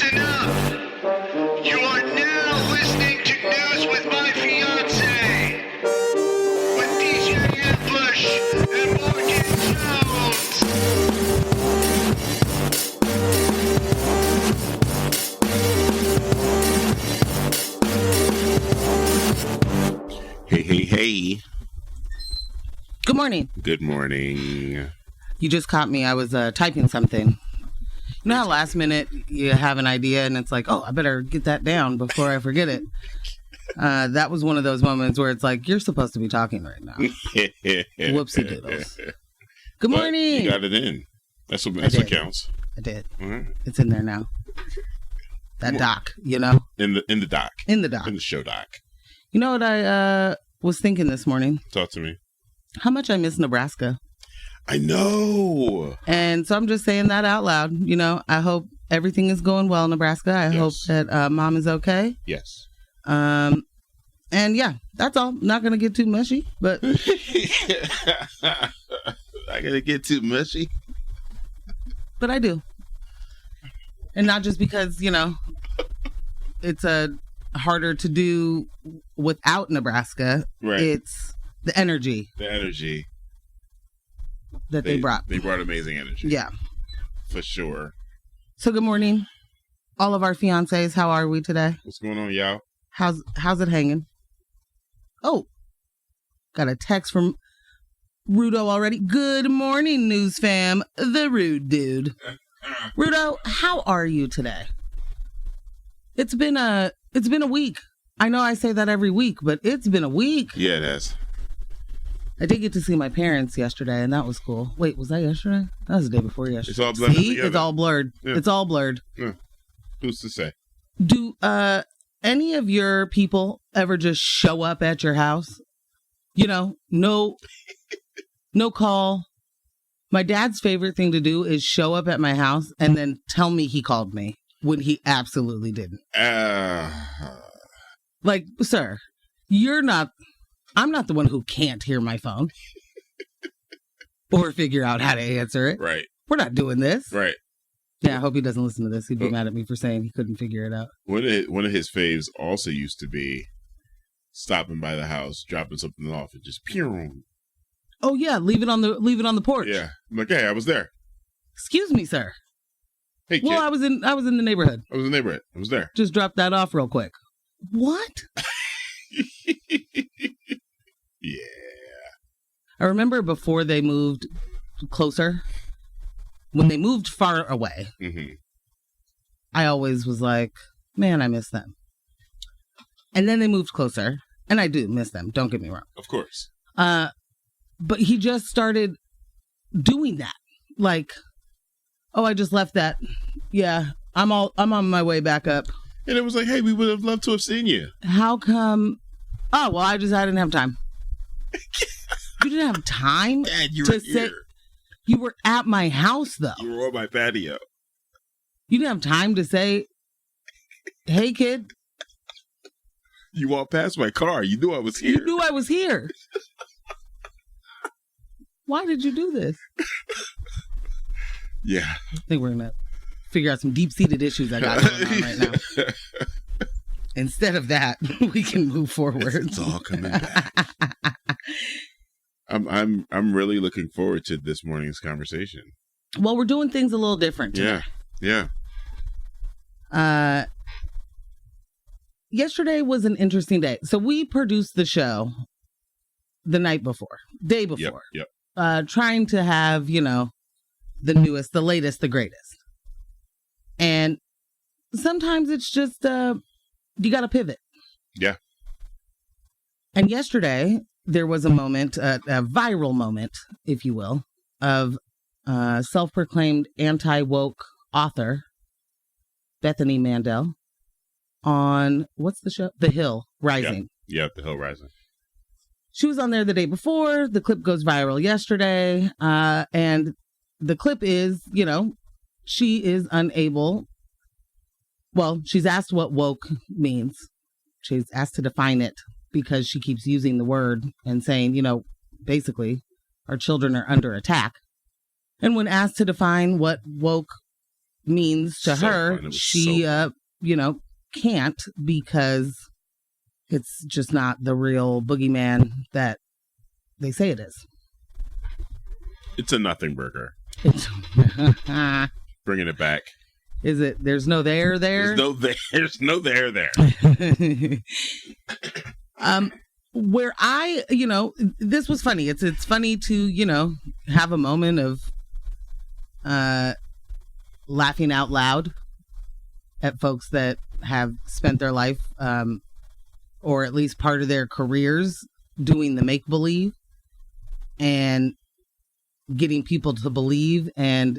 Listen up. You are now listening to News with My Fiance with DJ Ambush and Morgan Jones. Hey, hey, hey. Good morning. Good morning. You just caught me. I was typing something. You know how last minute you have an idea and it's like, oh, I better get that down before I forget it. That was one of those moments where it's like, you're supposed to be talking right now. Whoopsie doodles. Good morning. You got it in. That's what counts. I did. Mm-hmm. It's in there now. That doc, you know? In the doc. In the doc. In the show doc. You know what I was thinking this morning? Talk to me. How much I miss Nebraska. I know. And so I'm just saying that out loud. You know, I hope everything is going well in Nebraska. I hope that mom is okay. Yes. And yeah, that's all. Not going to get too mushy, but. Not going to get too mushy. But I do. And not just because, you know, it's harder to do without Nebraska. Right. It's the energy. The energy. That they brought. They brought amazing energy. Yeah. For sure. So good morning, all of our fiancés. How are we today? What's going on, y'all? How's it hanging? Oh, got a text from Rudo already. Good morning, news fam. The rude dude. Rudo, how are you today? It's been a week. I know I say that every week, but it's been a week. Yeah, it has. I did get to see my parents yesterday, and that was cool. Wait, was that yesterday? That was the day before yesterday. It's all blurred together. It's all blurred. Yeah. It's all blurred. Yeah. Who's to say? Do any of your people ever just show up at your house? You know, no call. My dad's favorite thing to do is show up at my house and then tell me he called me when he absolutely didn't. Like, sir, I'm not the one who can't hear my phone or figure out how to answer it. Right. We're not doing this. Right. Yeah, I hope he doesn't listen to this. He'd be mad at me for saying he couldn't figure it out. One of his faves also used to be stopping by the house, dropping something off, and just pew. Oh yeah, leave it on the porch. Yeah, I'm like, hey, I was there. Excuse me, sir. Hey, kid. Well, I was in the neighborhood. I was in the neighborhood. I was there. Just dropped that off real quick. What? Yeah. I remember before they moved closer, when they moved far away, I always was like, man, I miss them. And then they moved closer, and I do miss them. Don't get me wrong. Of course. But he just started doing that. Like, oh, I just left that. Yeah, I'm on my way back up. And it was like, hey, we would have loved to have seen you. How come? Oh, well, I didn't have time. You didn't have time Dad, say you were at my house, though. You were on my patio. You didn't have time to say, hey, kid. You walked past my car. You knew I was here. You knew I was here. Why did you do this? Yeah. I think we're going to figure out some deep-seated issues I got going on right now. Instead of that, we can move forward. It's all coming back. I'm really looking forward to this morning's conversation. Well, we're doing things a little different today. Yeah. Yesterday was an interesting day. So we produced the show the day before. Yep. Trying to have, you know, the newest, the latest, the greatest. And sometimes it's just, you got to pivot. Yeah. And yesterday, there was a moment, a viral moment, if you will, of self-proclaimed anti-woke author, Bethany Mandel, on, what's the show? The Hill Rising. Yep, The Hill Rising. She was on there the day before. The clip goes viral yesterday. And the clip is, you know, she is unable. Well, she's asked what woke means. She's asked to define it because she keeps using the word and saying, you know, basically, our children are under attack. And when asked to define what woke means to So her, fun. It was she, so fun. can't, because it's just not the real boogeyman that they say it is. It's a nothing burger. It's Bringing it back. Is it? There's no there. There's no there. Where I, this was funny. It's funny to, have a moment of laughing out loud at folks that have spent their life, or at least part of their careers, doing the make-believe and getting people to believe, and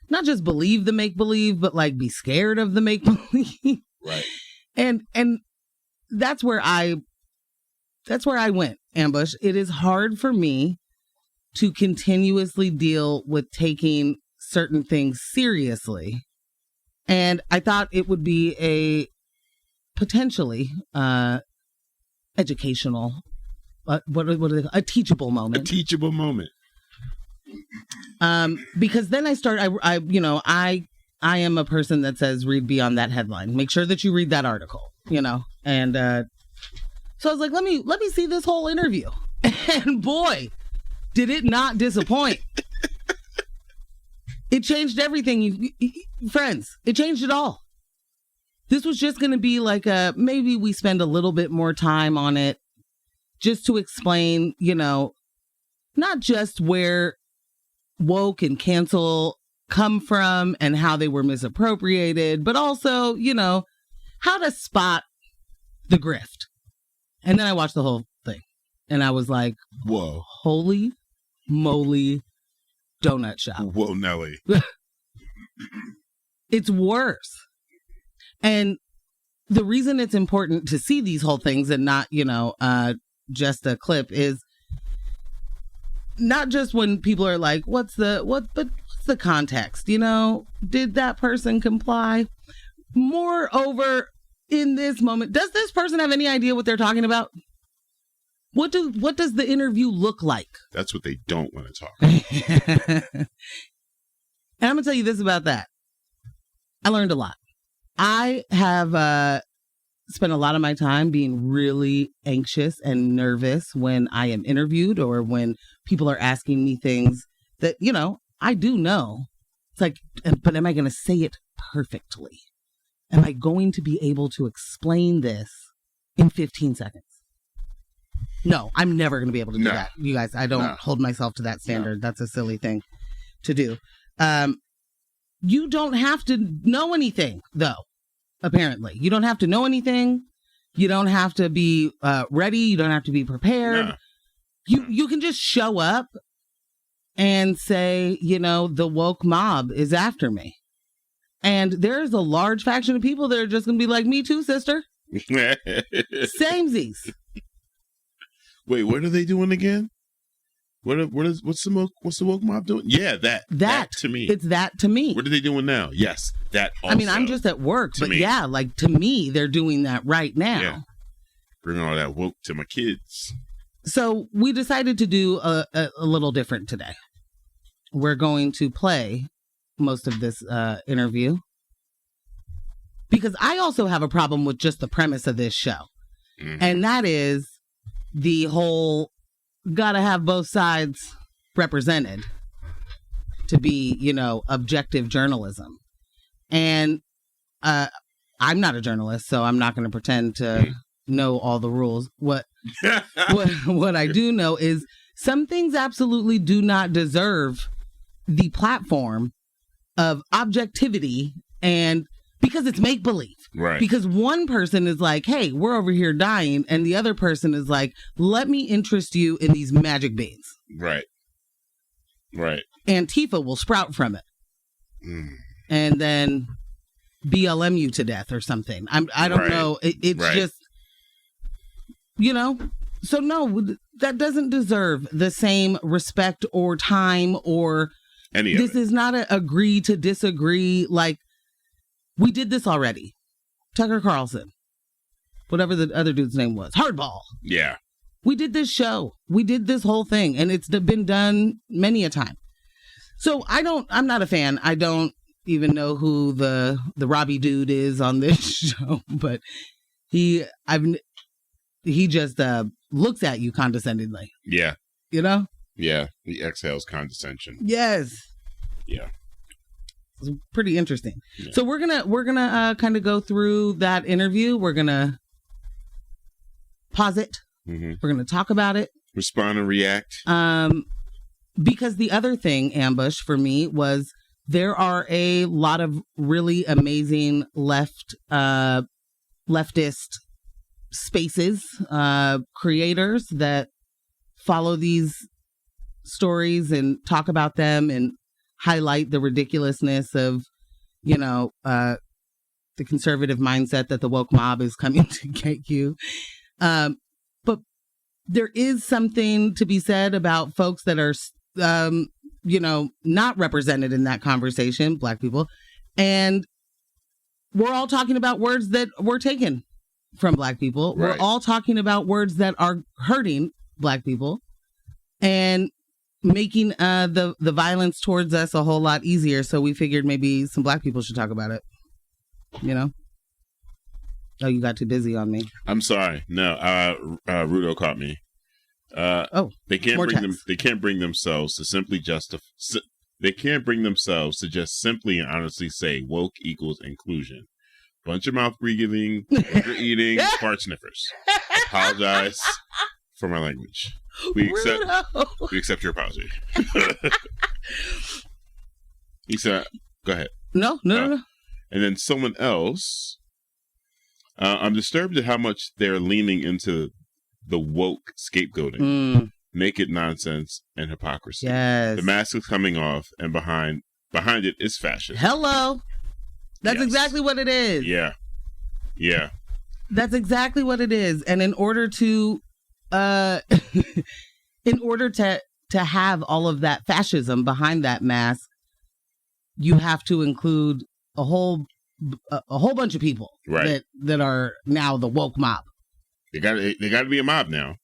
not just believe the make-believe, but like be scared of the make-believe. Right. And that's where I went, Ambush. It is hard for me to continuously deal with taking certain things seriously. And I thought it would be a potentially educational, what are they, a teachable moment. A teachable moment. Because then I am a person that says read beyond that headline. Make sure that you read that article, and so I was like, let me see this whole interview. And boy, did it not disappoint. It changed everything, friends. It changed it all. This was just going to be like maybe we spend a little bit more time on it just to explain, not just where woke and cancel come from and how they were misappropriated, but also, how to spot the grift. And then I watched the whole thing and I was like, whoa, holy moly, donut shop. Whoa, Nelly. It's worse. And the reason it's important to see these whole things and not, just a clip is not just when people are like, what's the context? Did that person comply? Moreover, in this moment, does this person have any idea what they're talking about? What does the interview look like? That's what they don't want to talk about. And I'm gonna tell you this about that. I learned a lot. I have spent a lot of my time being really anxious and nervous when I am interviewed or when people are asking me things that, I do know. It's like, but am I going to say it perfectly? Am I going to be able to explain this in 15 seconds? No, I'm never going to be able to do that. You guys, I don't hold myself to that standard. That's a silly thing to do. You don't have to know anything, though. Apparently, you don't have to know anything. You don't have to be ready. You don't have to be prepared. No. You can just show up and say, the woke mob is after me. And there's a large faction of people that are just going to be like, me too, sister. Samesies. Wait, what are they doing again? What's the woke mob doing? Yeah, that to me. It's that to me. What are they doing now? Yes, that also. I mean, I'm just at work, but me. yeah, like to me, they're doing that right now. Yeah. Bring all that woke to my kids. So we decided to do a little different today. We're going to play most of this interview because I also have a problem with just the premise of this show. Mm-hmm. And that is the whole gotta have both sides represented to be, objective journalism. And I'm not a journalist, so I'm not going to pretend to know all the rules. What I do know is some things absolutely do not deserve the platform of objectivity, and because it's make-believe. Right. Because one person is like, hey, we're over here dying, and the other person is like, let me interest you in these magic beans. Right. Antifa will sprout from it. And then BLM you to death or something. I don't know. It's just, so no, that doesn't deserve the same respect or time or any this is not a agree to disagree. Like, we did this already. Tucker Carlson, whatever the other dude's name was, Hardball. Yeah. We did this show. We did this whole thing, and it's been done many a time. So I'm not a fan. I don't, even know who the Robbie dude is on this show, but he just looks at you condescendingly. Yeah. You know? Yeah. He exhales condescension. Yes. Yeah. It's pretty interesting. Yeah. So we're gonna kind of go through that interview. We're gonna pause it. Mm-hmm. We're gonna talk about it. Respond and react. Because the other thing, Ambush, for me was there are a lot of really amazing leftist spaces, creators that follow these stories and talk about them and highlight the ridiculousness of, the conservative mindset that the woke mob is coming to get you. But there is something to be said about folks that are, not represented in that conversation, Black people. And we're all talking about words that were taken from Black people. Right. We're all talking about words that are hurting Black people and making the violence towards us a whole lot easier. So we figured maybe some Black people should talk about it. Oh, you got too busy on me. I'm sorry. No, Rudo caught me. They can't bring themselves to simply they can't bring themselves to just simply and honestly say woke equals inclusion. Bunch of mouth breathing, eating, fart sniffers. Apologize for my language. We accept your apology. He said, "Go ahead." No. And then someone else. I'm disturbed at how much they're leaning into the woke scapegoating, naked nonsense, and hypocrisy. Yes. The mask is coming off, and behind it is fascism. Hello. That's exactly what it is. Yeah. That's exactly what it is. And in order to have all of that fascism behind that mask, you have to include a whole bunch of people, right, that are now the woke mob. They got to be a mob now.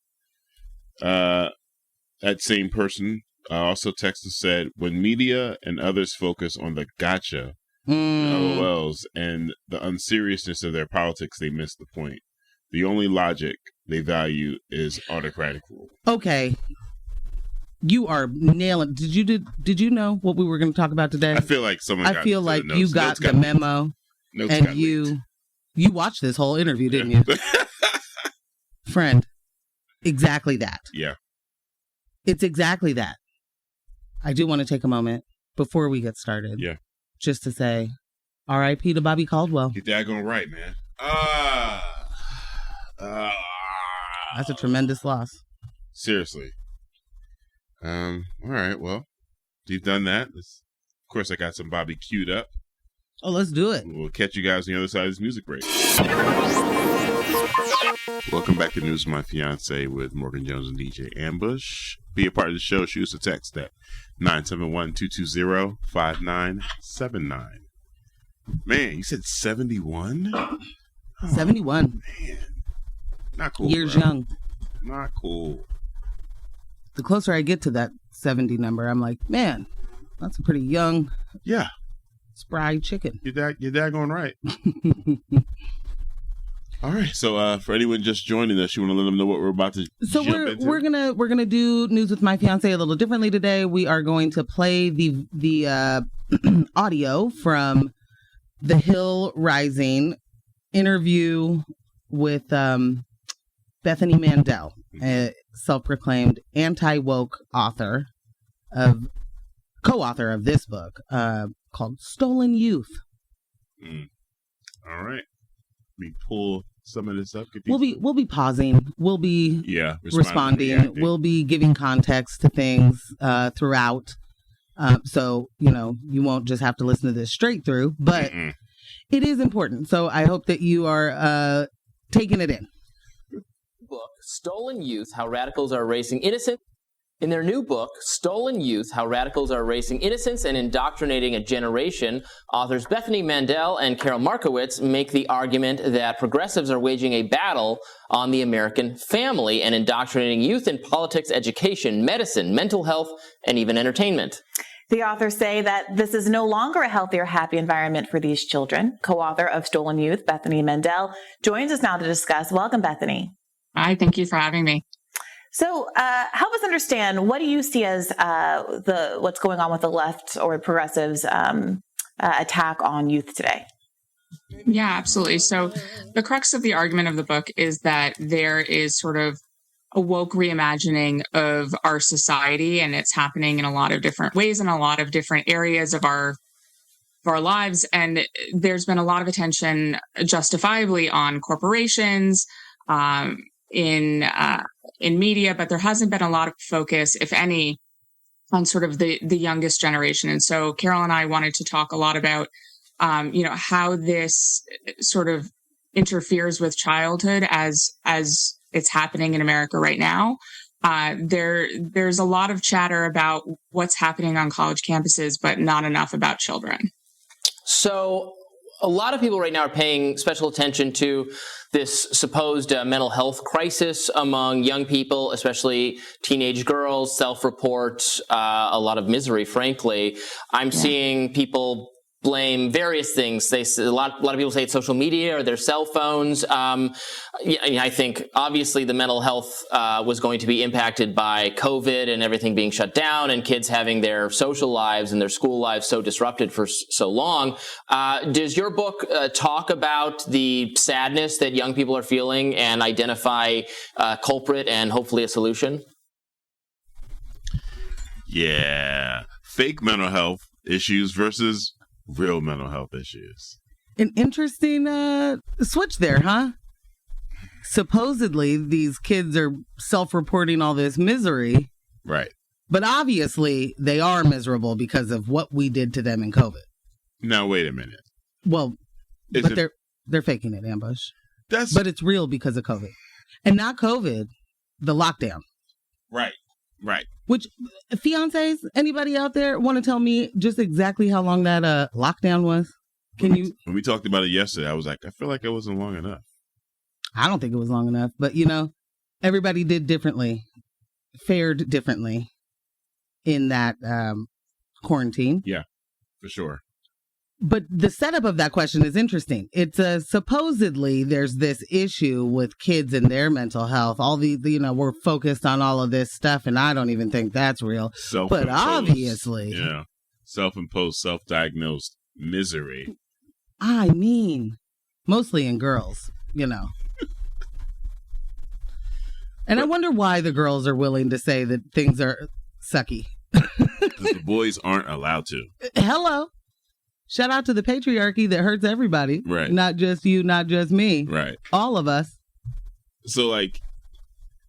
That same person also texted and said, when media and others focus on the gotcha, LOLs, and the unseriousness of their politics, they miss the point. The only logic they value is autocratic rule. Okay. You are nailing. Did you know what we were going to talk about today? I feel like you got the memo. And you watched this whole interview, didn't you? Friend, exactly that. Yeah. It's exactly that. I do want to take a moment before we get started. Yeah. Just to say R.I.P. to Bobby Caldwell. Get that going right, man. That's a tremendous loss. Seriously. All right, well, you've done that. Of course, I got some Bobby queued up. Oh, let's do it. We'll catch you guys on the other side of this music break. Welcome back to News with My Fiance with Morgan Jones and DJ Ambush. Be a part of the show. Shoot us a text at 971-220-5979. Man, you said 71? Oh, 71. Man. Not cool. Years bro. Young. Not cool. The closer I get to that 70 number, I'm like, man, that's a pretty young. Yeah. Spry chicken. You're daggone right. All right. So for anyone just joining us, you want to let them know what we're about to jump into? we're gonna do News with My Fiance a little differently today. We are going to play the audio from the Hill Rising interview with Bethany Mandel, a self-proclaimed anti-woke co-author of this book called Stolen Youth. All right. We pull some of this up. We'll be pausing. We'll be responding. We'll be giving context to things throughout. So, you won't just have to listen to this straight through, but it is important. So I hope that you are taking it in. Book, Stolen Youth, How Radicals Are Erasing Innocence. In their new book, Stolen Youth, How Radicals Are Erasing Innocence and Indoctrinating a Generation, authors Bethany Mandel and Carol Markowitz make the argument that progressives are waging a battle on the American family and indoctrinating youth in politics, education, medicine, mental health, and even entertainment. The authors say that this is no longer a healthy or happy environment for these children. Co-author of Stolen Youth, Bethany Mandel, joins us now to discuss. Welcome, Bethany. Hi, thank you for having me. So help us understand, what do you see as what's going on with the left or progressives' attack on youth today? Yeah, absolutely. So the crux of the argument of the book is that there is sort of a woke reimagining of our society, and it's happening in a lot of different ways in a lot of different areas of our lives. And there's been a lot of attention, justifiably, on corporations, in media, but there hasn't been a lot of focus, if any, on sort of the youngest generation. And so Carol and I wanted to talk a lot about, how this sort of interferes with childhood as it's happening in America right now. There's a lot of chatter about what's happening on college campuses, but not enough about children. So a lot of people right now are paying special attention to this supposed mental health crisis among young people, especially teenage girls, self-report, a lot of misery, frankly. I'm seeing people blame various things. A lot of people say it's social media or their cell phones. I think obviously the mental health was going to be impacted by COVID and everything being shut down and kids having their social lives and their school lives so disrupted for so long. Does your book talk about the sadness that young people are feeling and identify a culprit and hopefully a solution? Yeah. Fake mental health issues versus real mental health issues. An interesting switch there, huh? Supposedly, these kids are self-reporting all this misery. Right. But obviously, they are miserable because of what we did to them in COVID. Now, wait a minute. Well, they're faking it, Ambush. But it's real because of COVID. And not COVID, the lockdown. Right. Which, fiancés, anybody out there want to tell me just exactly how long that lockdown was? When we talked about it yesterday, I was like, I feel like it wasn't long enough. I don't think it was long enough, but everybody did differently, fared differently in that quarantine. Yeah, for sure. But the setup of that question is interesting. It's supposedly there's this issue with kids and their mental health. All we're focused on all of this stuff, and I don't even think that's real. But obviously, self-imposed, self-diagnosed misery. I mean, mostly in girls, And I wonder why the girls are willing to say that things are sucky. Because the boys aren't allowed to. Hello. Shout out to the patriarchy that hurts everybody. Right. Not just you, not just me. Right. All of us. So,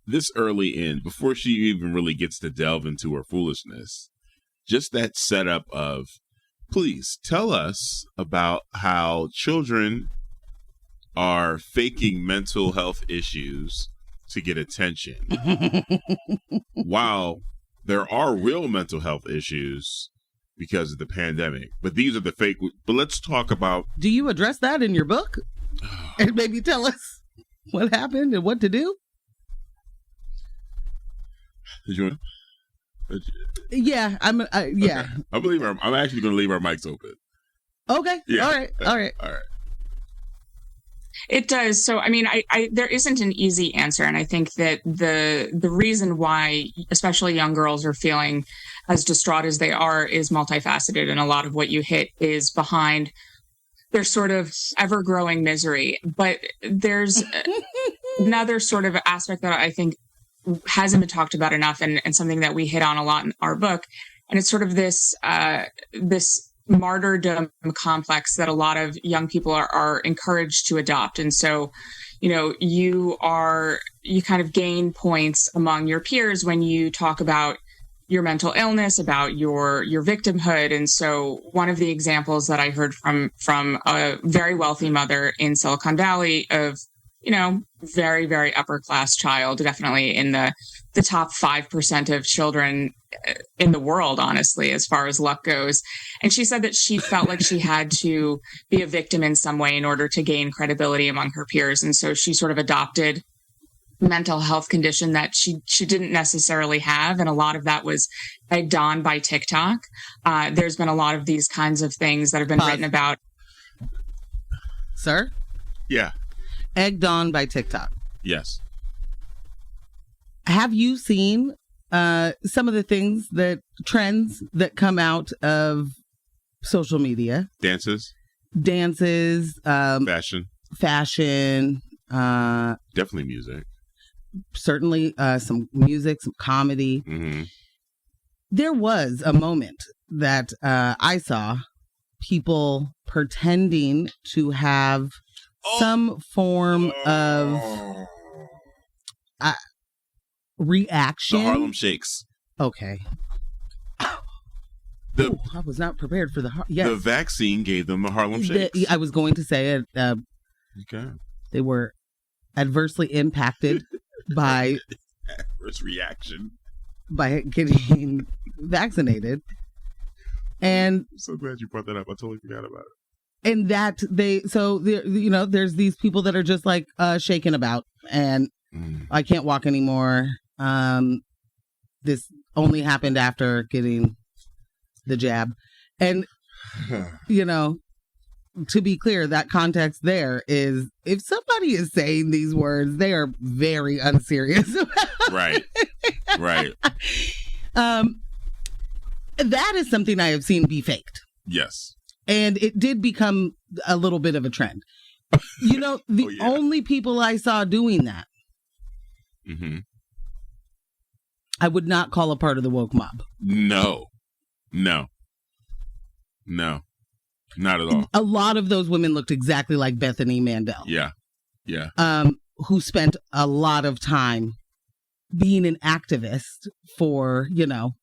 this early in, before she even really gets to delve into her foolishness, just that setup of, please tell us about how children are faking mental health issues to get attention. While there are real mental health issues because of the pandemic. But these are the fake. But let's talk about. Do you address that in your book? And maybe tell us what happened and what to do? Did you? Yeah, yeah. Okay. I'm actually going to leave our mics open. Okay. Yeah. All right. It does. So, there isn't an easy answer. And I think that the reason why, especially young girls, are feeling as distraught as they are is multifaceted. And a lot of what you hit is behind their sort of ever-growing misery. But there's another sort of aspect that I think hasn't been talked about enough, and something that we hit on a lot in our book. And it's sort of this martyrdom complex that a lot of young people are encouraged to adopt. And so, you kind of gain points among your peers when you talk about your mental illness, about your victimhood. And so one of the examples that I heard from a very wealthy mother in Silicon Valley of, very, very upper class child, definitely in the top 5% of children in the world, honestly, as far as luck goes. And she said that she felt like she had to be a victim in some way in order to gain credibility among her peers. And so she sort of adopted mental health condition that she didn't necessarily have. And a lot of that was egged on by TikTok. There's been a lot of these kinds of things that have been written about. Sir? Yeah. Egged on by TikTok. Yes. Have you seen some of the trends that come out of social media? Dances, fashion, definitely music. Certainly some music, some comedy. Mm-hmm. There was a moment that I saw people pretending to have some form of reaction. The Harlem Shakes. Okay. I was not prepared for yes. The vaccine gave them the Harlem Shakes. I was going to say it. Okay. They were adversely impacted by adverse reaction by getting vaccinated. And I'm so glad you brought that up. I totally forgot about it. And that there's these people that are just like shaken about, and I can't walk anymore. This only happened after getting the jab. And, to be clear, that context there is if somebody is saying these words, they are very unserious. Right. That is something I have seen be faked. Yes. And it did become a little bit of a trend. The only people I saw doing that, I would not call a part of the woke mob. No, not at all. A lot of those women looked exactly like Bethany Mandel. Yeah. Who spent a lot of time being an activist for, no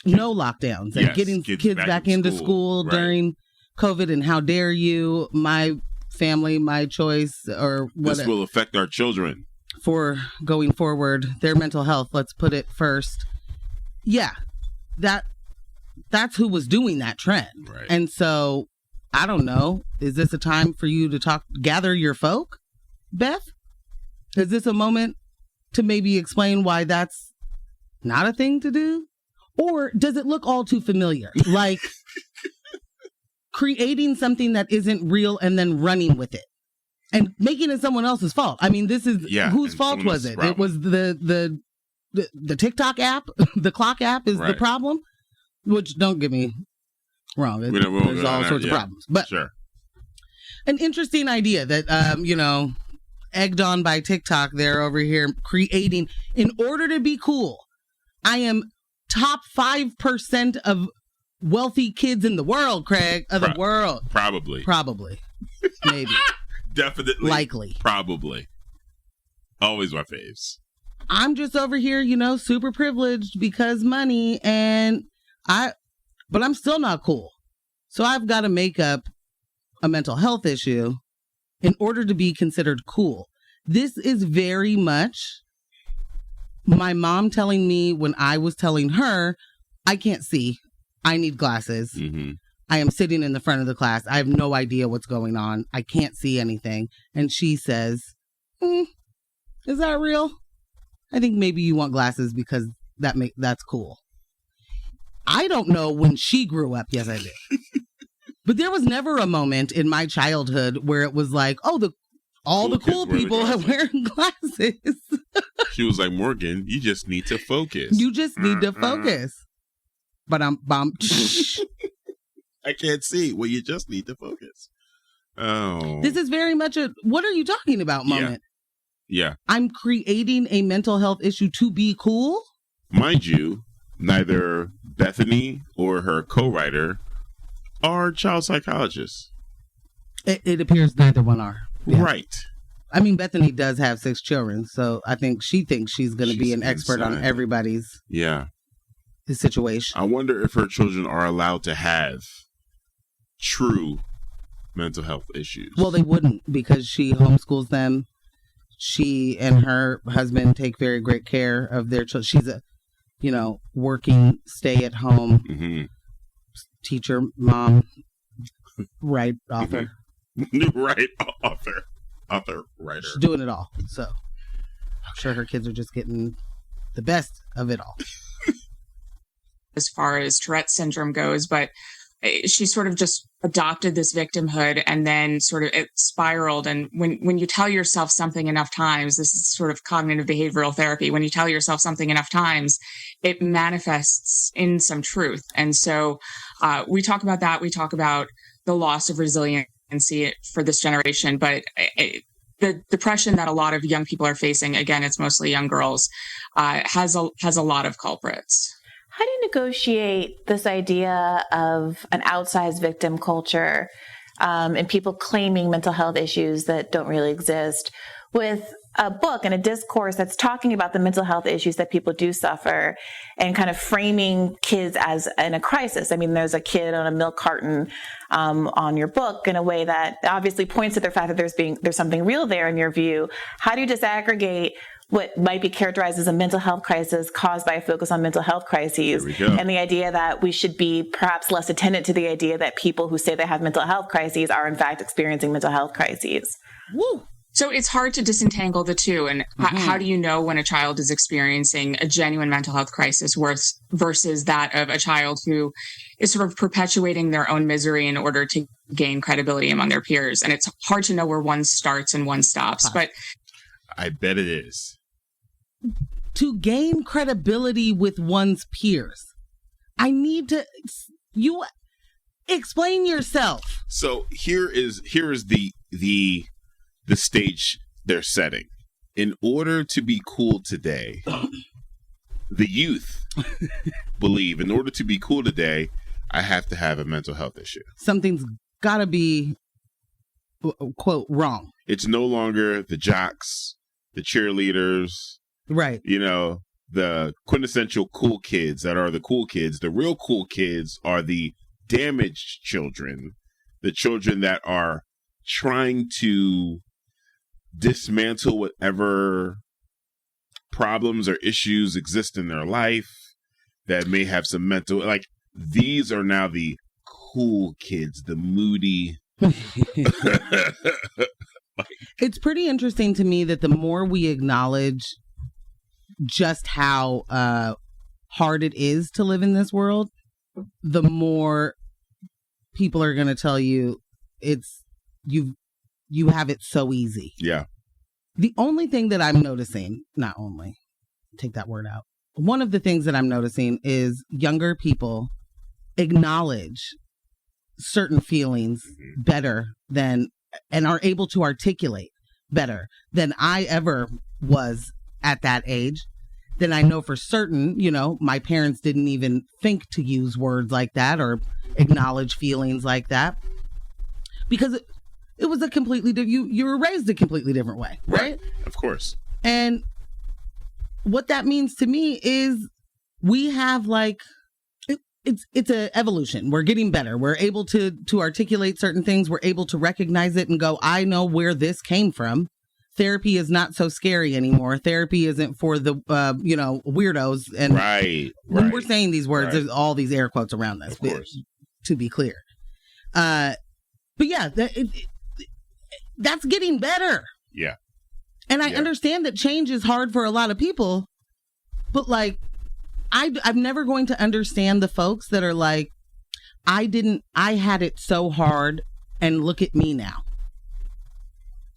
lockdowns and getting kids back into school during COVID, and how dare you, my family, my choice, or whatever. This will affect our children. For going forward, their mental health, let's put it first. Yeah, that's who was doing that trend. Right. And so, I don't know, is this a time for you to gather your folk, Beth? Is this a moment to maybe explain why that's not a thing to do? Or does it look all too familiar? Like creating something that isn't real and then running with it and making it someone else's fault. I mean, this is whose fault was it? It was the TikTok app, the clock app is the problem, which don't get me wrong. There's all sorts of problems, but an interesting idea that, egged on by TikTok. They're over here creating, in order to be cool, I am top 5% of wealthy kids in the world, Craig, of the world. Probably. Maybe. Definitely. Likely. Probably. Always my faves. I'm just over here, super privileged because money, but I'm still not cool. So I've got to make up a mental health issue in order to be considered cool. This is very much my mom telling me when I was telling her, I can't see. I need glasses. Mm-hmm. I am sitting in the front of the class. I have no idea what's going on. I can't see anything. And she says, is that real? I think maybe you want glasses because that's cool. I don't know when she grew up. Yes, I did. But there was never a moment in my childhood where it was like, all the cool people are wearing glasses. She was like, Morgan, you just need to focus. You just need to focus. But I'm I can't see. Well, you just need to focus. Oh. This is very much a what are you talking about moment. Yeah. I'm creating a mental health issue to be cool. Mind you, neither Bethany or her co-writer are child psychologists. It appears neither one are. Yeah. Right. I mean, Bethany does have 6 children, so I think she thinks she's going to be an expert on everybody's situation. I wonder if her children are allowed to have true mental health issues. Well, they wouldn't because she homeschools them. She and her husband take very great care of their children. She's a, working, stay-at-home teacher, mom, author. Right, author, writer. She's doing it all. So I'm sure her kids are just getting the best of it all. As far as Tourette's syndrome goes, but she sort of just adopted this victimhood and then sort of it spiraled. And when you tell yourself something enough times, this is sort of cognitive behavioral therapy. When you tell yourself something enough times, it manifests in some truth. And so we talk about that. We talk about the loss of resiliency for this generation, but the depression that a lot of young people are facing, again, it's mostly young girls, has a lot of culprits. How do you negotiate this idea of an outsized victim culture and people claiming mental health issues that don't really exist with a book and a discourse that's talking about the mental health issues that people do suffer and kind of framing kids as in a crisis? I mean, there's a kid on a milk carton on your book in a way that obviously points to the fact that there's something real there in your view. How do you disaggregate what might be characterized as a mental health crisis caused by a focus on mental health crises and the idea that we should be perhaps less attentive to the idea that people who say they have mental health crises are in fact experiencing mental health crises? Woo. So it's hard to disentangle the two. And how do you know when a child is experiencing a genuine mental health crisis versus that of a child who is sort of perpetuating their own misery in order to gain credibility among their peers? And it's hard to know where one starts and one stops. But I bet it is. To gain credibility with one's peers, I need you explain yourself. So here is the stage they're setting. In order to be cool today, the youth believe in order to be cool today, I have to have a mental health issue. Something's got to be, quote, wrong. It's no longer the jocks, the cheerleaders, right? You know, the quintessential cool kids that are the cool kids. The real cool kids are the damaged children, the children that are trying to dismantle whatever problems or issues exist in their life that may have some mental, like, these are now the cool kids, the moody. It's pretty interesting to me that the more we acknowledge just how hard it is to live in this world, the more people are going to tell you you have it so easy. Yeah. The only thing that I'm noticing, not only, take that word out. One of the things that I'm noticing is younger people acknowledge certain feelings better than, and are able to articulate better than I ever was at that age. Then I know for certain, you know, my parents didn't even think to use words like that or acknowledge feelings like that because it was a completely you were raised a completely different way, right? Of course. And what that means to me is we have like it's an evolution. We're getting better. We're able to articulate certain things. We're able to recognize it and go, I know where this came from. Therapy is not so scary anymore. Therapy isn't for the weirdos. And when we're saying these words, there's all these air quotes around this, to be clear. But yeah, that's getting better. Yeah. And I understand that change is hard for a lot of people, but like, I'm never going to understand the folks that are like, I had it so hard and look at me now.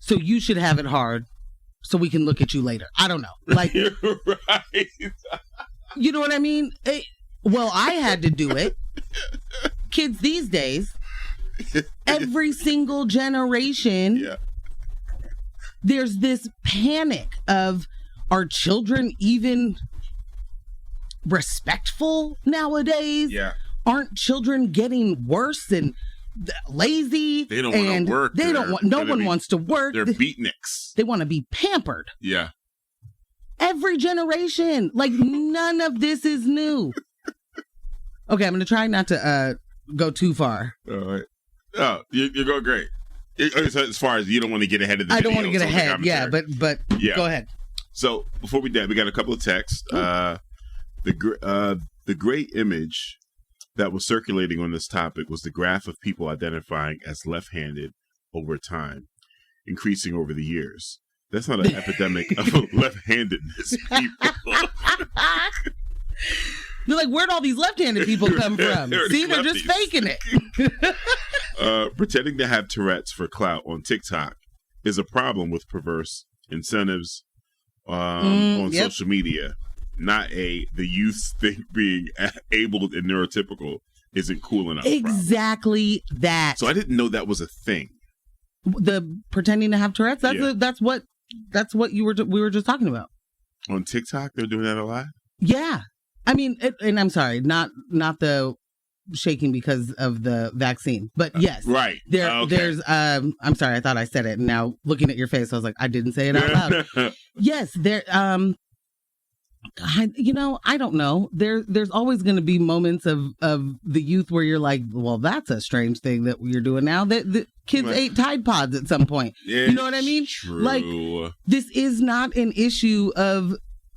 So you should have it hard so we can look at you later. I don't know. Like, you're right. You know what I mean? Well, I had to do it. Kids these days, every single generation, there's this panic of, are children even respectful nowadays? Yeah. Aren't children getting worse and lazy? They don't want to work. They don't want. No one wants to work. They're beatniks. They want to be pampered. Yeah. Every generation, like none of this is new. Okay, I'm going to try not to go too far. All right. Oh, you're going great. As far as you don't want to get ahead of the I don't want to get ahead. Yeah, but yeah. Go ahead. So before we do, we got a couple of texts. The great image that was circulating on this topic was the graph of people identifying as left-handed over time, increasing over the years. That's not an epidemic of left-handedness, people. They're like, where'd all these left-handed people come from? See, they're just faking it. Pretending to have Tourette's for clout on TikTok is a problem with perverse incentives on social media. Not the youth think being abled and neurotypical isn't cool enough. Exactly that. So I didn't know that was a thing. The pretending to have Tourette's. That's what we were just talking about. On TikTok, they're doing that a lot. Yeah, I mean, and I'm sorry, not the shaking because of the vaccine, but yes, right. There's. I'm sorry, I thought I said it. And now looking at your face, I was like, I didn't say it out loud. Yes, there. I don't know. There's always going to be moments of the youth where you're like, well, that's a strange thing that you're doing now. That the kids ate Tide Pods at some point. You know what I mean? True. Like, this is not an issue of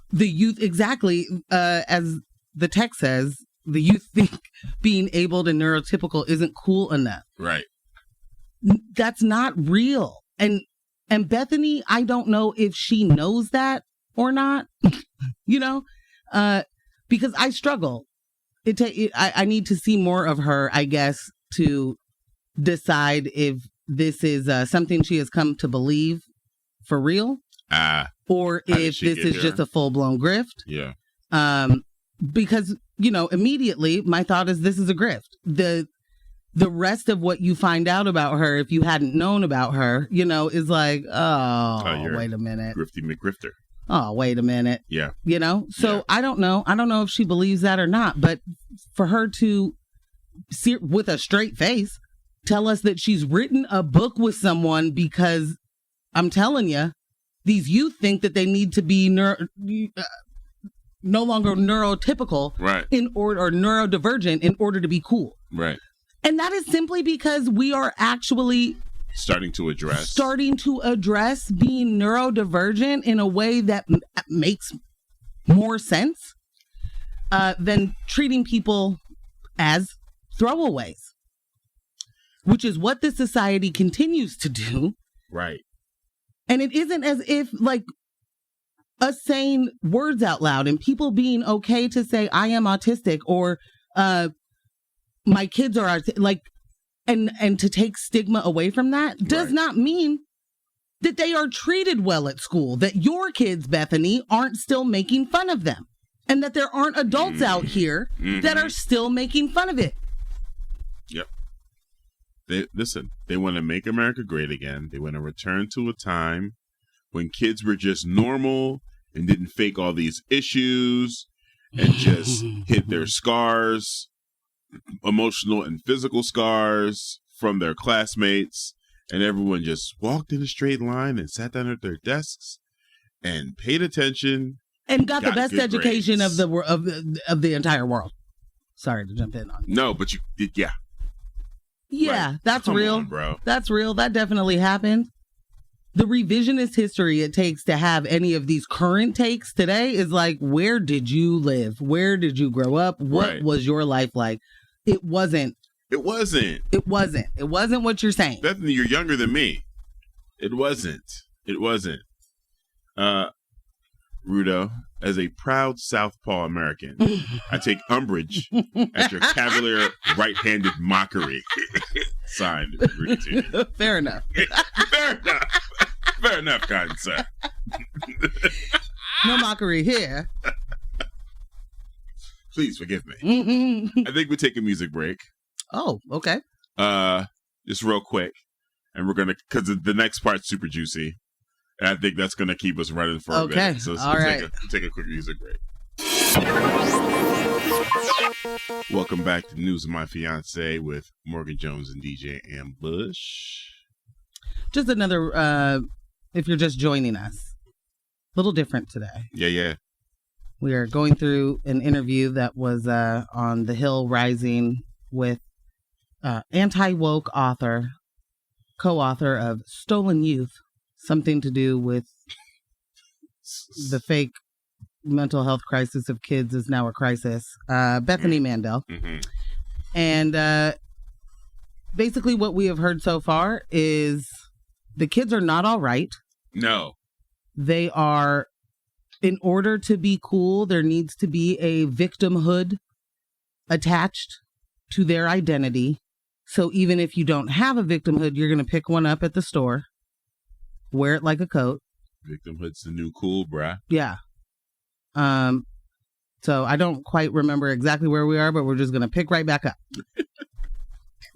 the youth exactly as the text says. The youth think being abled and neurotypical isn't cool enough. Right. That's not real. And Bethany, I don't know if she knows that or not. Because I struggle. I need to see more of her, I guess, to decide if this is something she has come to believe for real, or if this is just a full-blown grift. Yeah. Because, immediately my thought is this is a grift. The rest of what you find out about her, if you hadn't known about her, is like, wait a minute. Grifty McGrifter. Oh, wait a minute. Yeah. So yeah. I don't know. I don't know if she believes that or not, but for her to, with a straight face, tell us that she's written a book with someone because I'm telling you, these youth think that they need to be no longer neurotypical, right, or neurodivergent in order to be cool. Right. And that is simply because we are actually starting to address being neurodivergent in a way that makes more sense than treating people as throwaways, which is what this society continues to do. Right. And it isn't as if like us saying words out loud and people being okay to say I am autistic or my kids are like, and to take stigma away from that does not mean that they are treated well at school, that your kids, Bethany, aren't still making fun of them, and that there aren't adults out here that are still making fun of it. Yep. They want to make America great again. They want to return to a time when kids were just normal and didn't fake all these issues and just hid their scars, emotional and physical scars from their classmates, and everyone just walked in a straight line and sat down at their desks and paid attention and got the best education grades of the entire world. Sorry to jump in on you. No, but yeah, that's Come real, on, bro. That's real. That definitely happened. The revisionist history it takes to have any of these current takes today is like, where did you live? Where did you grow up? What was your life like? It wasn't what you're saying. Bethany, you're younger than me. It wasn't. Rudo, as a proud Southpaw American, I take umbrage at your cavalier right-handed mockery. Signed, Rudy T. Fair enough. Fair enough, kind sir. No mockery here. Please forgive me. I think we take a music break. Oh, okay. Just real quick. And we're going to, because the next part's super juicy. And I think that's going to keep us running for a bit. So take a quick music break. Welcome back to News of My Fiance with Morgan Jones and DJ Ambush. Just another, if you're just joining us, a little different today. Yeah. We are going through an interview that was on The Hill Rising with anti-woke author, co-author of Stolen Youth, something to do with the fake mental health crisis of kids is now a crisis, Bethany Mandel. And basically what we have heard so far is the kids are not all right. No. They are, in order to be cool, there needs to be a victimhood attached to their identity. So even if you don't have a victimhood, you're going to pick one up at the store, wear it like a coat. Victimhood's the new cool, bruh. Yeah. So I don't quite remember exactly where we are, but we're just going to pick right back up.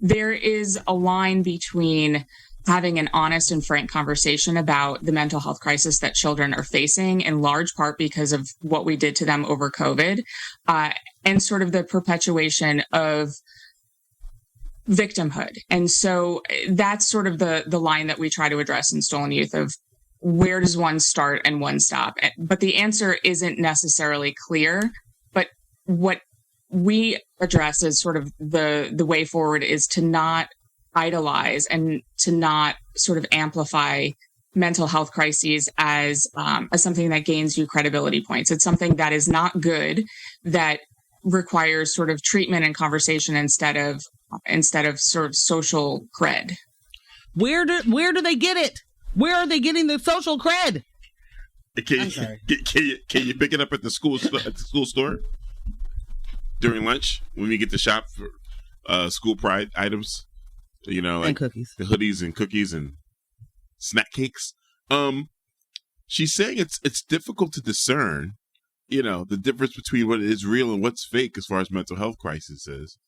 There is a line between having an honest and frank conversation about the mental health crisis that children are facing, in large part because of what we did to them over COVID, and sort of the perpetuation of victimhood. And so that's sort of the line that we try to address in Stolen Youth of where does one start and one stop? But the answer isn't necessarily clear. But what we address as sort of the way forward is to not idolize and to not sort of amplify mental health crises as something that gains you credibility points. It's something that is not good, that requires sort of treatment and conversation instead of sort of social cred. Where do they get it? Where are they getting the social cred? Can you pick it up at the school store during lunch when we get to shop for school pride items? You know, like and cookies, the hoodies and cookies and snack cakes. She's saying it's difficult to discern, you know, the difference between what is real and what's fake as far as mental health crisis is.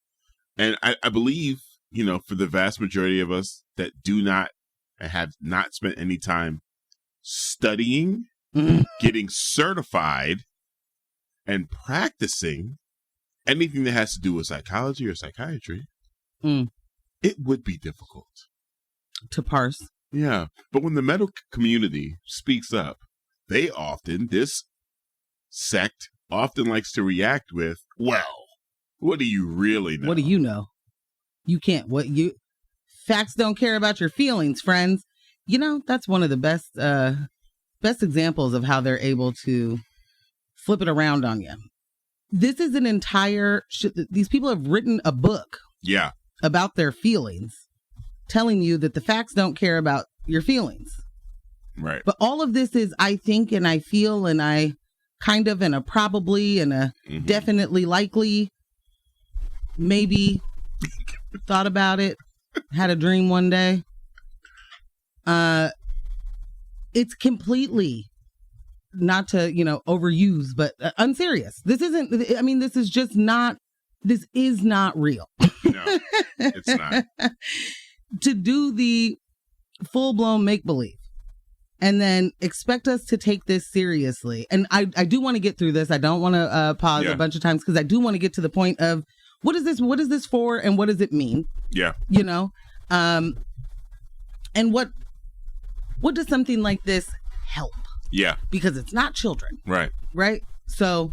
And I believe, you know, for the vast majority of us that do not and have not spent any time studying, getting certified, and practicing anything that has to do with psychology or psychiatry, it would be difficult to parse. Yeah. But when the medical community speaks up, this sect often likes to react with, well, what do you really know? What do you know? You can't. Facts don't care about your feelings, friends. You know, that's one of the best examples of how they're able to flip it around on you. This is an entire, these people have written a book. Yeah. About their feelings, telling you that the facts don't care about your feelings. Right. But all of this is, I think, and I feel, and I kind of, and a probably, and a definitely likely, maybe thought about it, had a dream one day. It's completely, not to, overuse, but unserious. This is not real. No, it's not. To do the full-blown make-believe and then expect us to take this seriously. And I do want to get through this. I don't want to pause a bunch of times because I do want to get to the point of what is this for and what does it mean? Yeah. And what does something like this help? Yeah. Because it's not children. Right. Right? So,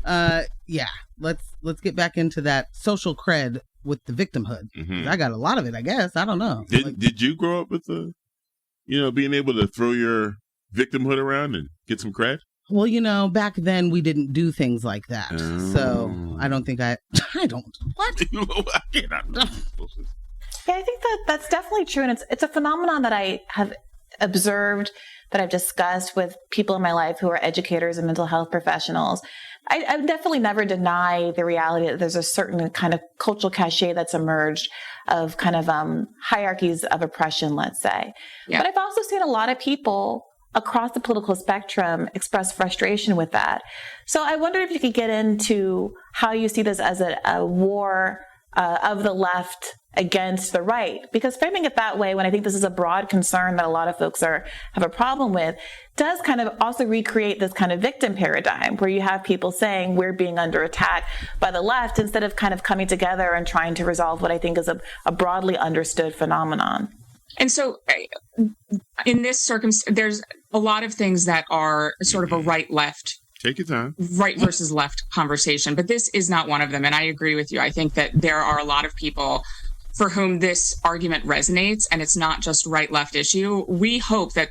let's get back into that social cred with the victimhood. I got a lot of it, I guess. I don't know. Did you grow up with being able to throw your victimhood around and get some cred? Well, back then we didn't do things like that. So I don't think I don't. What? Yeah, I think that's definitely true. And it's a phenomenon that I have observed, that I've discussed with people in my life who are educators and mental health professionals. I definitely never deny the reality that there's a certain kind of cultural cachet that's emerged of kind of hierarchies of oppression, let's say. Yeah. But I've also seen a lot of people across the political spectrum express frustration with that. So I wonder if you could get into how you see this as a war of the left against the right, because framing it that way, when I think this is a broad concern that a lot of folks have a problem with, does kind of also recreate this kind of victim paradigm where you have people saying we're being under attack by the left instead of kind of coming together and trying to resolve what I think is a broadly understood phenomenon. And so in this circumstance, there's a lot of things that are sort of a right-left, take your time, right versus left conversation, but this is not one of them. And I agree with you. I think that there are a lot of people for whom this argument resonates, and it's not just right-left issue. We hope that,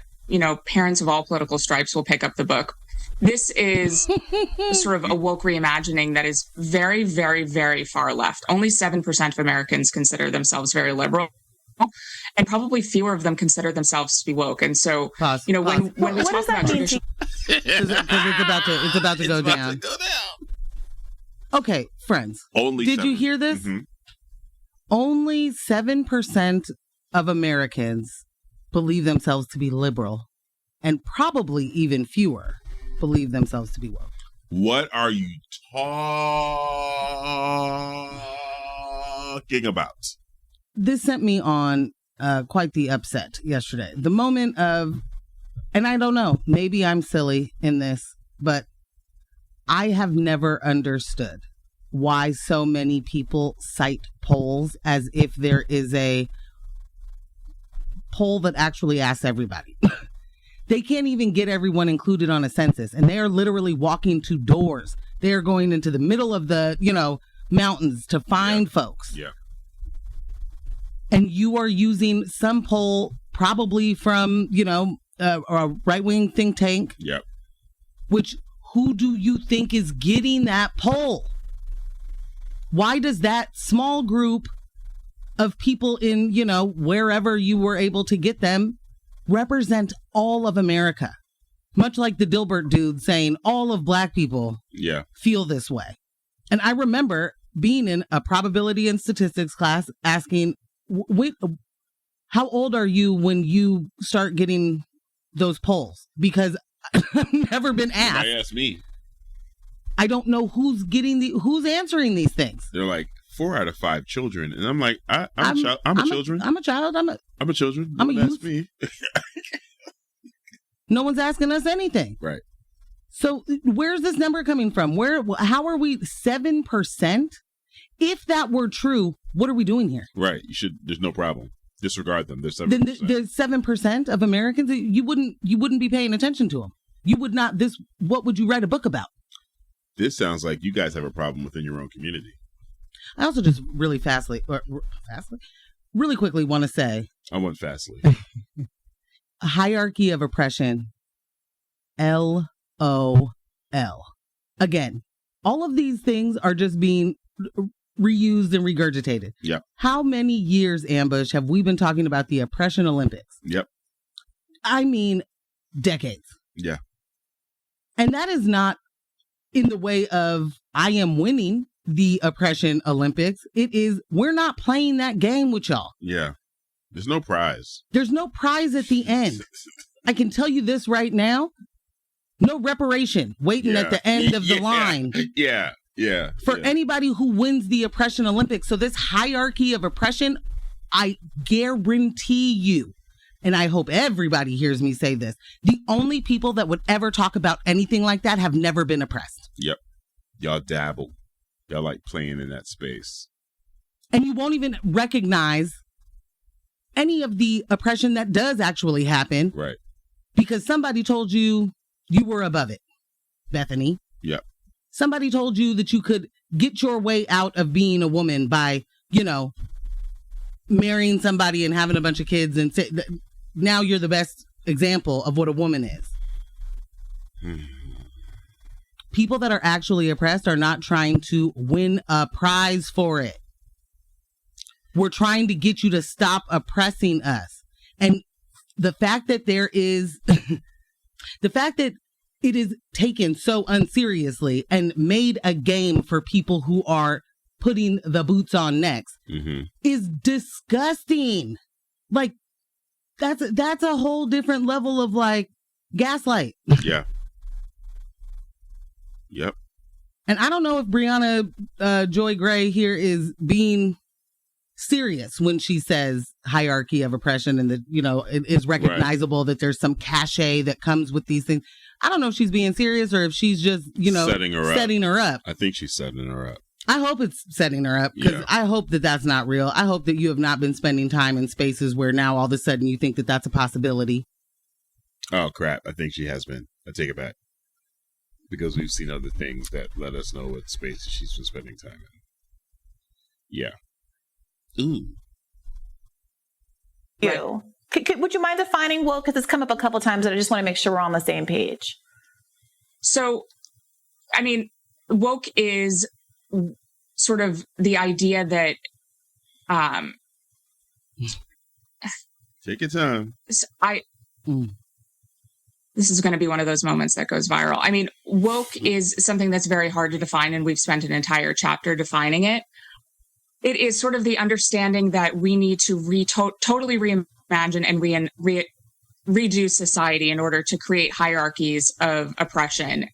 parents of all political stripes will pick up the book. This is sort of a woke reimagining that is very, very, very far left. Only 7% of Americans consider themselves very liberal. and probably fewer of them consider themselves to be woke. And so, when we talk about traditional, because it's about to go down. Okay, friends. Did you hear this? Mm-hmm. Only 7% of Americans believe themselves to be liberal, and probably even fewer believe themselves to be woke. What are you talking about? This sent me on quite the upset yesterday. The moment of, and I don't know, maybe I'm silly in this, but I have never understood why so many people cite polls as if there is a poll that actually asks everybody. They can't even get everyone included on a census, and they are literally walking to doors. They are going into the middle of the, mountains to find folks. Yeah. And you are using some poll probably from, a right-wing think tank. Yep. Which, who do you think is getting that poll? Why does that small group of people in, wherever you were able to get them represent all of America? Much like the Dilbert dude saying all of Black people feel this way. And I remember being in a probability and statistics class asking, how old are you when you start getting those polls? Because I've never been asked. Somebody asked me. I don't know who's answering these things. They're like 4 out of 5 children, and I'm like, I'm a child. I'm a child. I'm a children. I'm a youth. Me. No one's asking us anything. Right. So where's this number coming from? How are we 7%? If that were true, what are we doing here? Right. There's no problem. Disregard them. There's 7%. There's 7% of Americans. You wouldn't be paying attention to them. You would not. What would you write a book about? This sounds like you guys have a problem within your own community. I also just really quickly want to say. I want fastly. A hierarchy of oppression. LOL. Again, all of these things are just being reused and regurgitated. Yep. How many years, Ambush, have we been talking about the Oppression Olympics? Yep. I mean, decades. Yeah. And that is not in the way of I am winning the Oppression Olympics. It is, we're not playing that game with y'all. Yeah. There's no prize. There's no prize at the end. I can tell you this right now. No reparation waiting at the end of the line. Yeah. For anybody who wins the Oppression Olympics. So this hierarchy of oppression, I guarantee you, and I hope everybody hears me say this, the only people that would ever talk about anything like that have never been oppressed. Yep. Y'all dabble. Y'all like playing in that space. And you won't even recognize any of the oppression that does actually happen. Right. Because somebody told you were above it, Bethany. Yep. Somebody told you that you could get your way out of being a woman by, marrying somebody and having a bunch of kids, and say that now you're the best example of what a woman is. People that are actually oppressed are not trying to win a prize for it. We're trying to get you to stop oppressing us. And the fact that there is, the fact that it is taken so unseriously and made a game for people who are putting the boots on next is disgusting. Like, that's a whole different level of like gaslight. Yeah. Yep. And I don't know if Brianna Joy Gray here is being serious when she says hierarchy of oppression and that, it is recognizable that there's some cachet that comes with these things. I don't know if she's being serious or if she's just, setting her up. I think she's setting her up. I hope it's setting her up because I hope that that's not real. I hope that you have not been spending time in spaces where now all of a sudden you think that that's a possibility. Oh, crap. I think she has been. I take it back. Because we've seen other things that let us know what spaces she's been spending time in. Yeah. Ooh. You. Would you mind defining woke? Because it's come up a couple times and I just want to make sure we're on the same page. So, I mean, woke is sort of the idea that Take your time. This is going to be one of those moments that goes viral. I mean, woke is something that's very hard to define, and we've spent an entire chapter defining it. It is sort of the understanding that we need to totally reimagine and redo society in order to create hierarchies of oppression.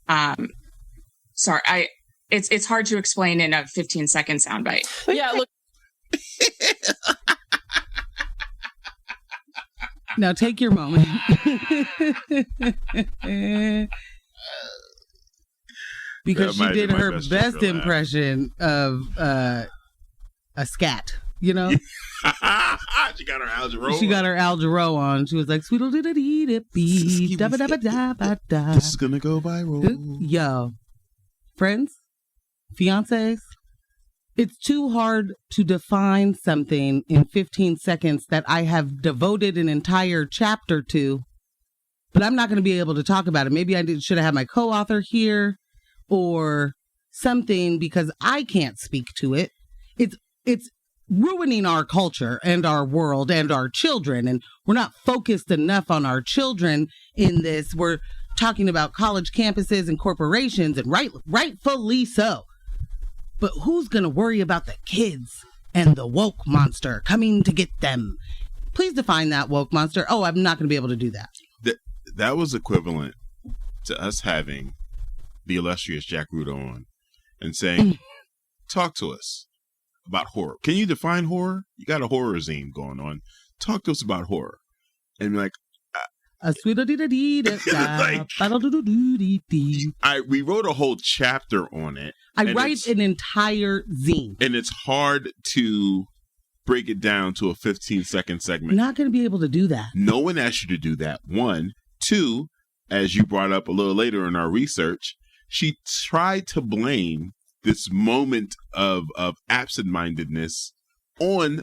It's hard to explain in a 15-second soundbite. Yeah, look. Now take your moment. Because she did her best impression of a scat, you know? She got her Al Jarreau. She got her Al Jarreau on. She was like, sweet little dee dee dee da ba da ba da ba da. This is gonna go viral. Yo, friends, fiancés, it's too hard to define something in 15 seconds that I have devoted an entire chapter to, but I'm not going to be able to talk about it. Maybe I should have had my co-author here or something, because I can't speak to it. It's ruining our culture and our world and our children, and we're not focused enough on our children in this. We're talking about college campuses and corporations, and rightfully so. But who's going to worry about the kids and the woke monster coming to get them? Please define that woke monster. Oh, I'm not going to be able to do that. That was equivalent to us having the illustrious Jack Ruder on and saying, talk to us about horror. Can you define horror? You got a horror zine going on. Talk to us about horror. And like, we wrote a whole chapter on it. I write an entire zine. And it's hard to break it down to a 15-second segment. Not going to be able to do that. No one asked you to do that. 1. 2, as you brought up a little later in our research, she tried to blame this moment of absent-mindedness on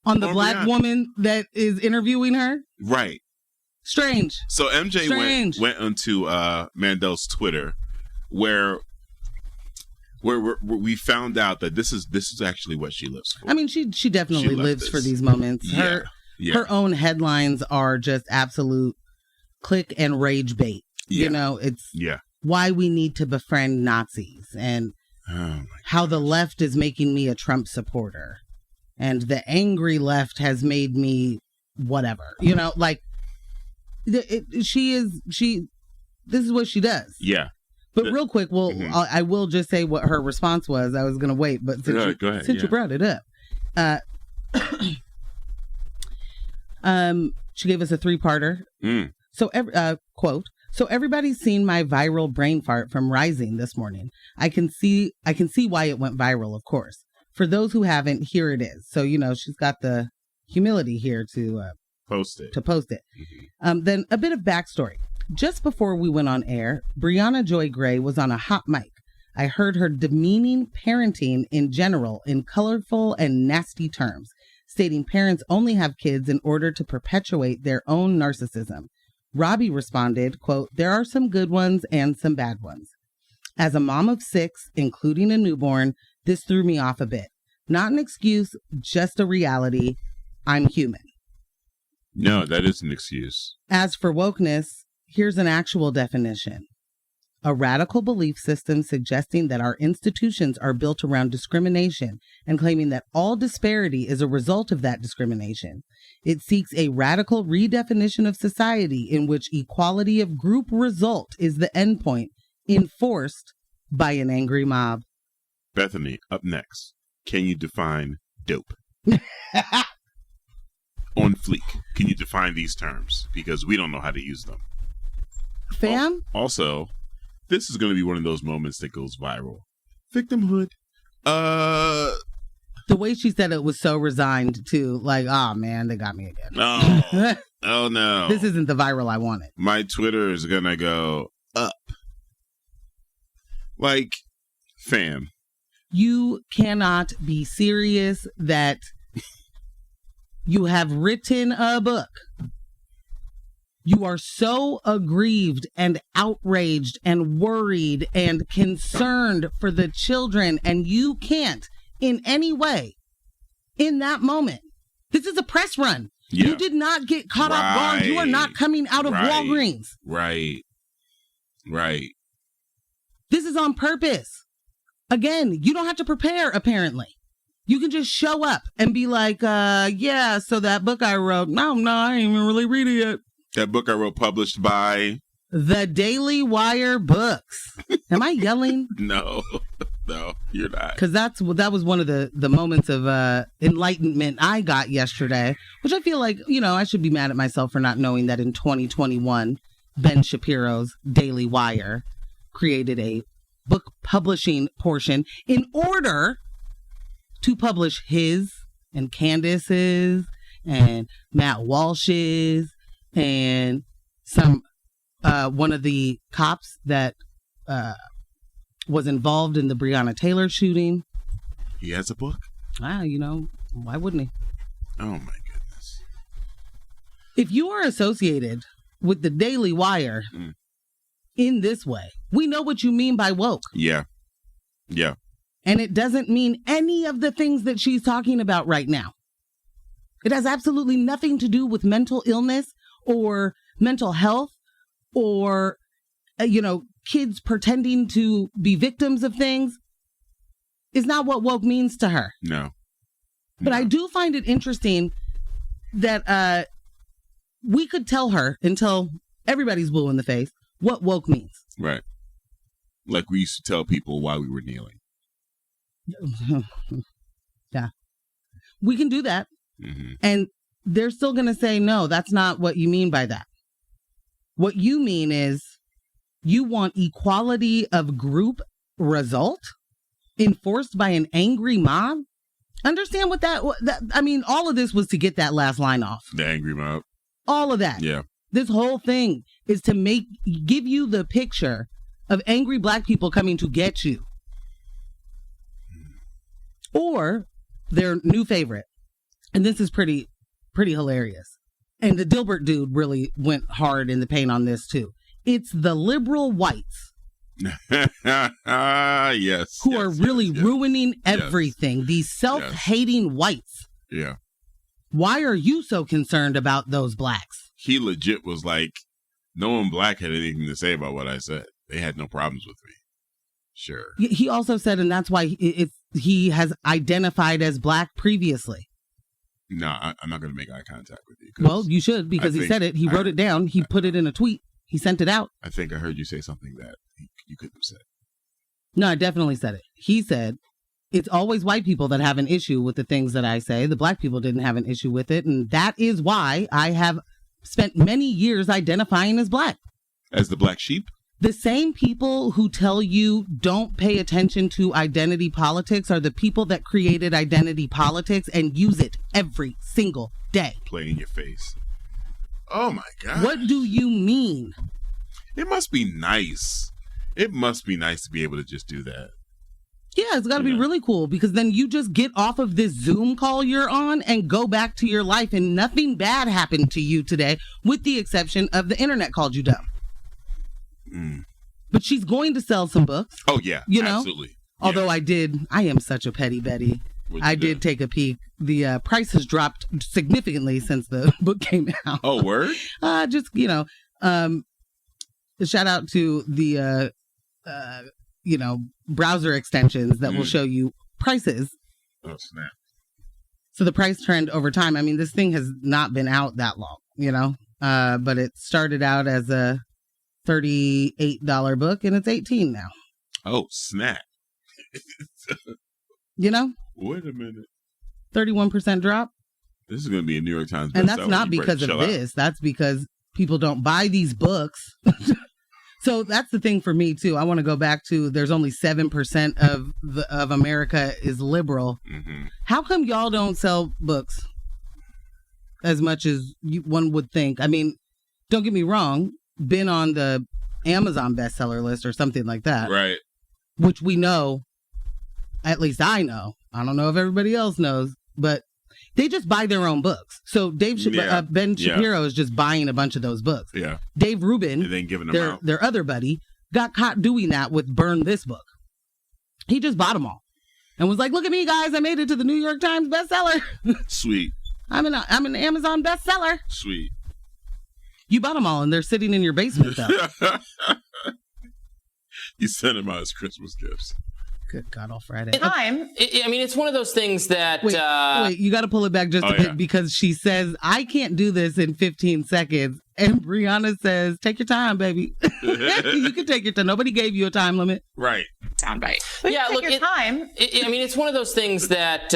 the black woman that is interviewing her. Right. Strange. So MJ went onto Mandel's Twitter, where we found out that this is actually what she lives for. I mean, she definitely lives for these moments. Her own headlines are just absolute click and rage bait. You know, it's why we need to befriend Nazis, and how the left is making me a Trump supporter, and the angry left has made me whatever. You know, like. This is what she does. Yeah. But real quick, I will just say what her response was. I was going to wait, but since you brought it up, she gave us a 3-parter. So, quote, so everybody's seen my viral brain fart from Rising this morning. I can see why it went viral, of course. For those who haven't, here it is. So, you know, she's got the humility here to post it. Mm-hmm. Then a bit of backstory. Just before we went on air, Brianna Joy Gray was on a hot mic. I heard her demeaning parenting in general in colorful and nasty terms, stating parents only have kids in order to perpetuate their own narcissism. Robbie responded, quote, there are some good ones and some bad ones. As a mom of 6, including a newborn, this threw me off a bit. Not an excuse, just a reality. I'm human. No, that is an excuse. As for wokeness, here's an actual definition. A radical belief system suggesting that our institutions are built around discrimination and claiming that all disparity is a result of that discrimination. It seeks a radical redefinition of society in which equality of group result is the endpoint, enforced by an angry mob. Bethany, up next. Can you define dope? On fleek. Can you define these terms? Because we don't know how to use them. Fam? Also, this is going to be one of those moments that goes viral. Victimhood. The way she said it was so resigned too. Like, oh man, they got me again. Oh, oh no. This isn't the viral I wanted. My Twitter is going to go up. Like, fam. You cannot be serious that you have written a book. You are so aggrieved and outraged and worried and concerned for the children, and you can't in any way in that moment. This is a press run. Yeah. You did not get caught off guard. You are not coming out of Walgreens. Right. This is on purpose. Again, you don't have to prepare, apparently. You can just show up and be like, yeah, so that book I wrote, no, I ain't even really read it yet. That book I wrote published by? The Daily Wire Books. Am I yelling? No, you're not. Because that was one of the moments of enlightenment I got yesterday, which I feel like, I should be mad at myself for not knowing that in 2021, Ben Shapiro's Daily Wire created a book publishing portion in order to publish his and Candace's and Matt Walsh's and some one of the cops that was involved in the Breonna Taylor shooting. He has a book? Why wouldn't he? Oh my goodness. If you are associated with the Daily Wire in this way, we know what you mean by woke. Yeah. And it doesn't mean any of the things that she's talking about right now. It has absolutely nothing to do with mental illness or mental health or, kids pretending to be victims of things. It's not what woke means to her. No. But I do find it interesting that we could tell her until everybody's blue in the face what woke means. Right. Like we used to tell people why we were kneeling. Yeah. We can do that. Mm-hmm. And they're still going to say, no, that's not what you mean by that. What you mean is you want equality of group result enforced by an angry mob? Understand what that I mean, all of this was to get that last line off. The angry mob. All of that. Yeah. This whole thing is to give you the picture of angry black people coming to get you. Or their new favorite. And this is pretty hilarious. And the Dilbert dude really went hard in the paint on this too. It's the liberal whites. Yes. Who are really ruining everything. Yes. These self-hating whites. Yeah. Why are you so concerned about those blacks? He legit was like, no one black had anything to say about what I said. They had no problems with me. Sure. He also said, and that's why he has identified as black previously. No, I'm not going to make eye contact with you. Well, you should, because he said it. He wrote it down. He put it in a tweet. He sent it out. I think I heard you say something that you couldn't have said. No, I definitely said it. He said, it's always white people that have an issue with the things that I say. The black people didn't have an issue with it. And that is why I have spent many years identifying as black. As the black sheep? The same people who tell you don't pay attention to identity politics are the people that created identity politics and use it every single day. Play in your face. Oh my God. What do you mean? It must be nice. It must be nice to be able to just do that. Yeah, it's got to be really cool because then you just get off of this Zoom call you're on and go back to your life and nothing bad happened to you today with the exception of the internet called you dumb. But she's going to sell some books. Oh, yeah. Absolutely. Although I am such a petty Betty. I did take a peek. The price has dropped significantly since the book came out. Oh, word? Just, shout out to the, browser extensions that will show you prices. Oh, snap. So the price trend over time, I mean, this thing has not been out that long, but it started out as a $38 book and it's $18 now. Oh, snap. Wait a minute. 31% drop. This is going to be a New York Times bestseller. And that's not because of this. That's because people don't buy these books. So that's the thing for me too. I want to go back to there's only 7% of America is liberal. Mm-hmm. How come y'all don't sell books as much as one would think? I mean, don't get me wrong. Been on the Amazon bestseller list or something like that. Right. Which we know, at least I know. I don't know if everybody else knows, but they just buy their own books. So Ben Shapiro is just buying a bunch of those books. Yeah. Dave Rubin, and then giving them out. Their other buddy, got caught doing that with Burn This Book. He just bought them all and was like, look at me, guys. I made it to the New York Times bestseller. Sweet. I'm an Amazon bestseller. Sweet. You bought them all, and they're sitting in your basement, though. You sent them out as Christmas gifts. Good God, all Friday. It's one of those things that... Wait, you got to pull it back just a bit because she says, I can't do this in 15 seconds. And Brianna says, take your time, baby. You can take your time. Nobody gave you a time limit. Right. Soundbite. Yeah, look, time. It's one of those things that,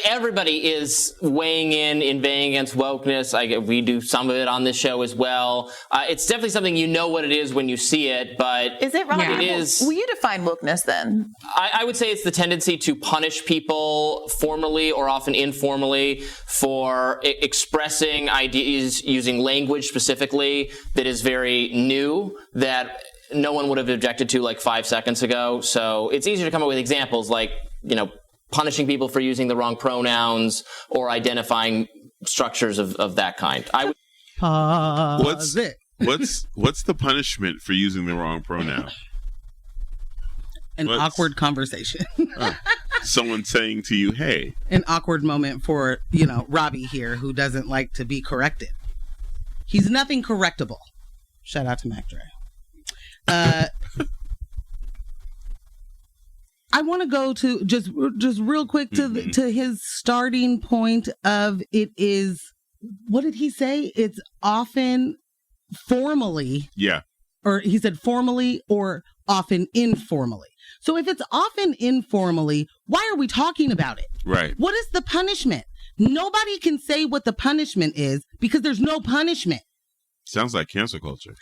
everybody is weighing in, inveighing against wokeness. We do some of it on this show as well. It's definitely something you know what it is when you see it, but... Is it wrong? It is... Will you define wokeness then? I would say it's the tendency to punish people formally or often informally for expressing ideas using language specifically that is very new, that no one would have objected to like 5 seconds ago. So it's easier to come up with examples like, punishing people for using the wrong pronouns or identifying structures of that kind. What's the punishment for using the wrong pronoun? Awkward conversation. Someone saying to you, hey. An awkward moment for, Robbie here, who doesn't like to be corrected. He's nothing correctable. Shout out to Mac Dre. I want to go to just real quick to his starting point of it is, what did he say? It's often formally. Yeah. Or he said formally or often informally. So if it's often informally, why are we talking about it? Right. What is the punishment? Nobody can say what the punishment is because there's no punishment. Sounds like cancel culture.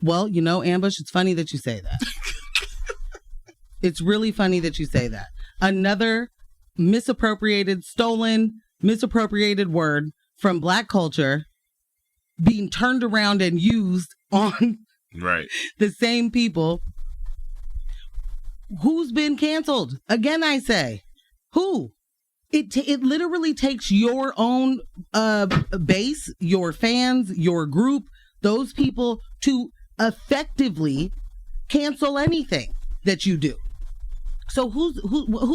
Well, Ambush, it's funny that you say that. It's really funny that you say that. Another stolen, misappropriated word from Black culture being turned around and used on the same people. Who's been canceled? Again, I say, who? It literally takes your own base, your fans, your group, those people to effectively cancel anything that you do. So who's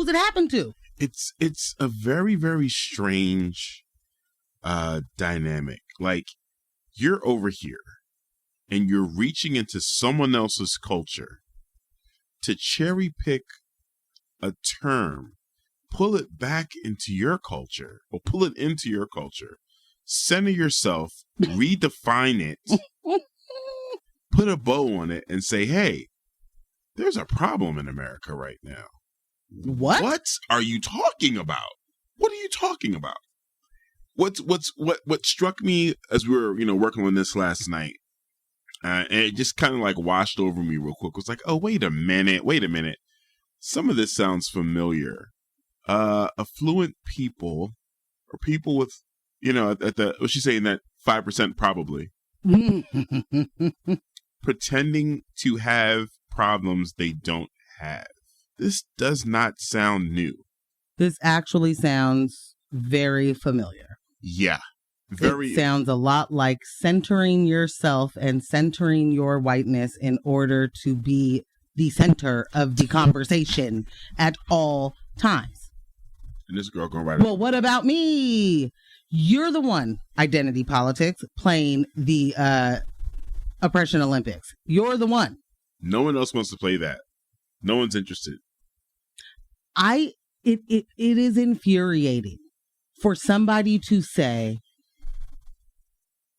it happened to? It's a very, very strange dynamic. Like, you're over here and you're reaching into someone else's culture to cherry pick a term, pull it back into your culture, or pull it into your culture, center yourself, redefine it, put a bow on it, and say, hey, there's a problem in America right now. What are you talking about? What are you talking about? What struck me as we were, working on this last night, and it just kind of like washed over me real quick. It was like, oh, wait a minute. Some of this sounds familiar. Affluent people, or people with, what's she saying, that 5% probably, pretending to have problems they don't have. This does not sound new. This actually sounds very familiar. Yeah. It sounds a lot like centering yourself and centering your whiteness in order to be the center of the conversation at all times. And this girl going right. Well, what about me? You're the one, identity politics, playing the oppression Olympics. You're the one. No one else wants to play that. No one's interested. It is infuriating for somebody to say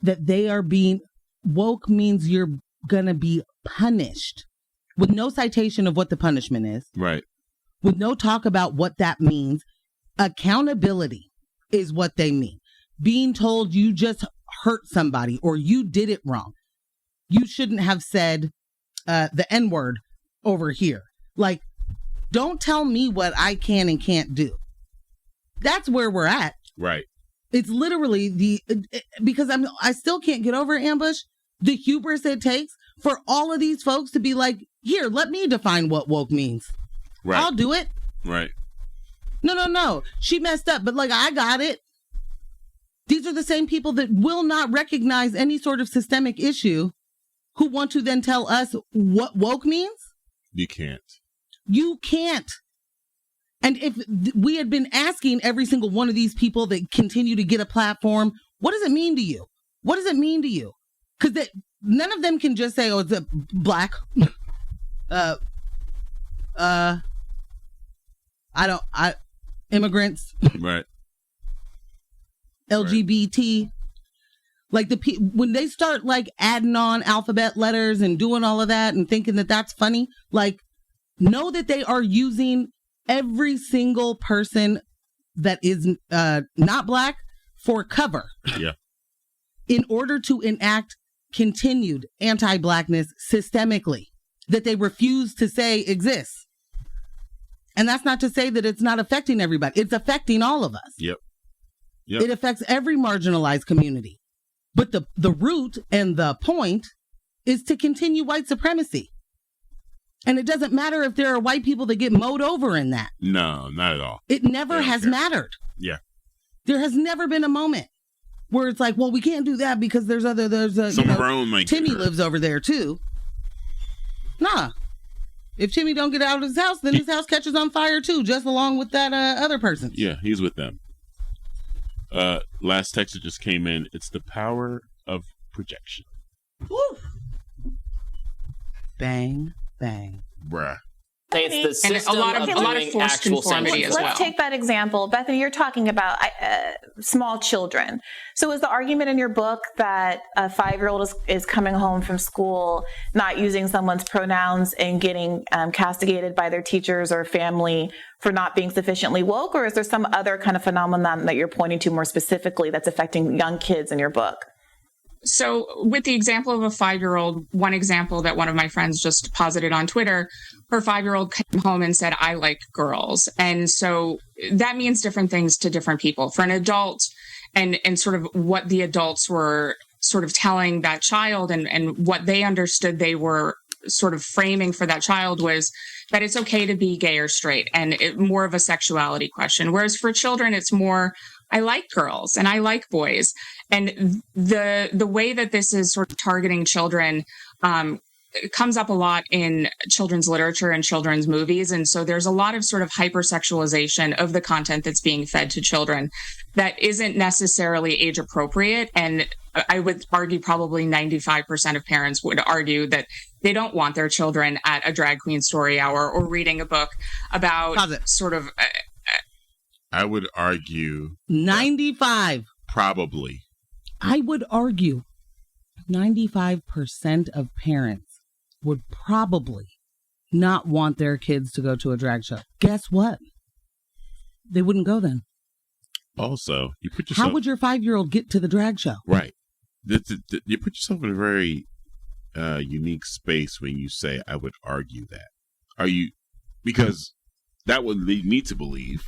that they are being woke means you're gonna be punished with no citation of what the punishment is. Right. With no talk about what that means. Accountability is what they mean. Being told you just hurt somebody or you did it wrong. You shouldn't have said the N-word over here. Like, don't tell me what I can and can't do. That's where we're at. Right. It's literally because I still can't get over, Ambush, the hubris it takes for all of these folks to be like, here, let me define what woke means. Right. I'll do it. Right. No. She messed up, but I got it. These are the same people that will not recognize any sort of systemic issue who want to then tell us what woke means. You can't. You can't. And if we had been asking every single one of these people that continue to get a platform, what does it mean to you? What does it mean to you? Because none of them can just say, oh, it's a black. Immigrants. Right. LGBT. Like when they start like adding on alphabet letters and doing all of that and thinking that that's funny, like know that they are using every single person that is not black for cover. Yeah. In order to enact continued anti-blackness systemically that they refuse to say exists. And that's not to say that it's not affecting everybody. It's affecting all of us. Yep. It affects every marginalized community. But the root and the point is to continue white supremacy. And it doesn't matter if there are white people that get mowed over in that. No, not at all. It never has mattered. Yeah. There has never been a moment where it's like, well, we can't do that because there's some of our own might Timmy lives over there too. Nah. If Timmy don't get out of his house, then his house catches on fire too, just along with that other person. Yeah, he's with them. Last text that just came in. It's the power of projection. Woo. Bang, bang. Bruh. It's the system and a lot of doing forced actual conformity as well. Let's take that example. Bethany, you're talking about small children. So is the argument in your book that a 5-year-old is coming home from school, not using someone's pronouns and getting castigated by their teachers or family for not being sufficiently woke? Or is there some other kind of phenomenon that you're pointing to more specifically that's affecting young kids in your book? So with the example of a 5-year-old, one example that one of my friends just posited on Twitter, her 5-year-old came home and said, I like girls. And so that means different things to different people. For an adult and sort of what the adults were sort of telling that child and what they understood they were sort of framing for that child was that it's okay to be gay or straight and more of a sexuality question. Whereas for children, it's more, I like girls and I like boys. And the way that this is sort of targeting children comes up a lot in children's literature and children's movies. And so there's a lot of sort of hypersexualization of the content that's being fed to children that isn't necessarily age appropriate. And I would argue probably 95% of parents would argue that they don't want their children at a drag queen story hour or reading a book about sort of... I would argue 95. Probably. I would argue 95% of parents would probably not want their kids to go to a drag show. Guess what? They wouldn't go then. Also, you put yourself... How would your 5-year-old get to the drag show? Right. You put yourself in a very unique space when you say, I would argue that. Because that would lead me to believe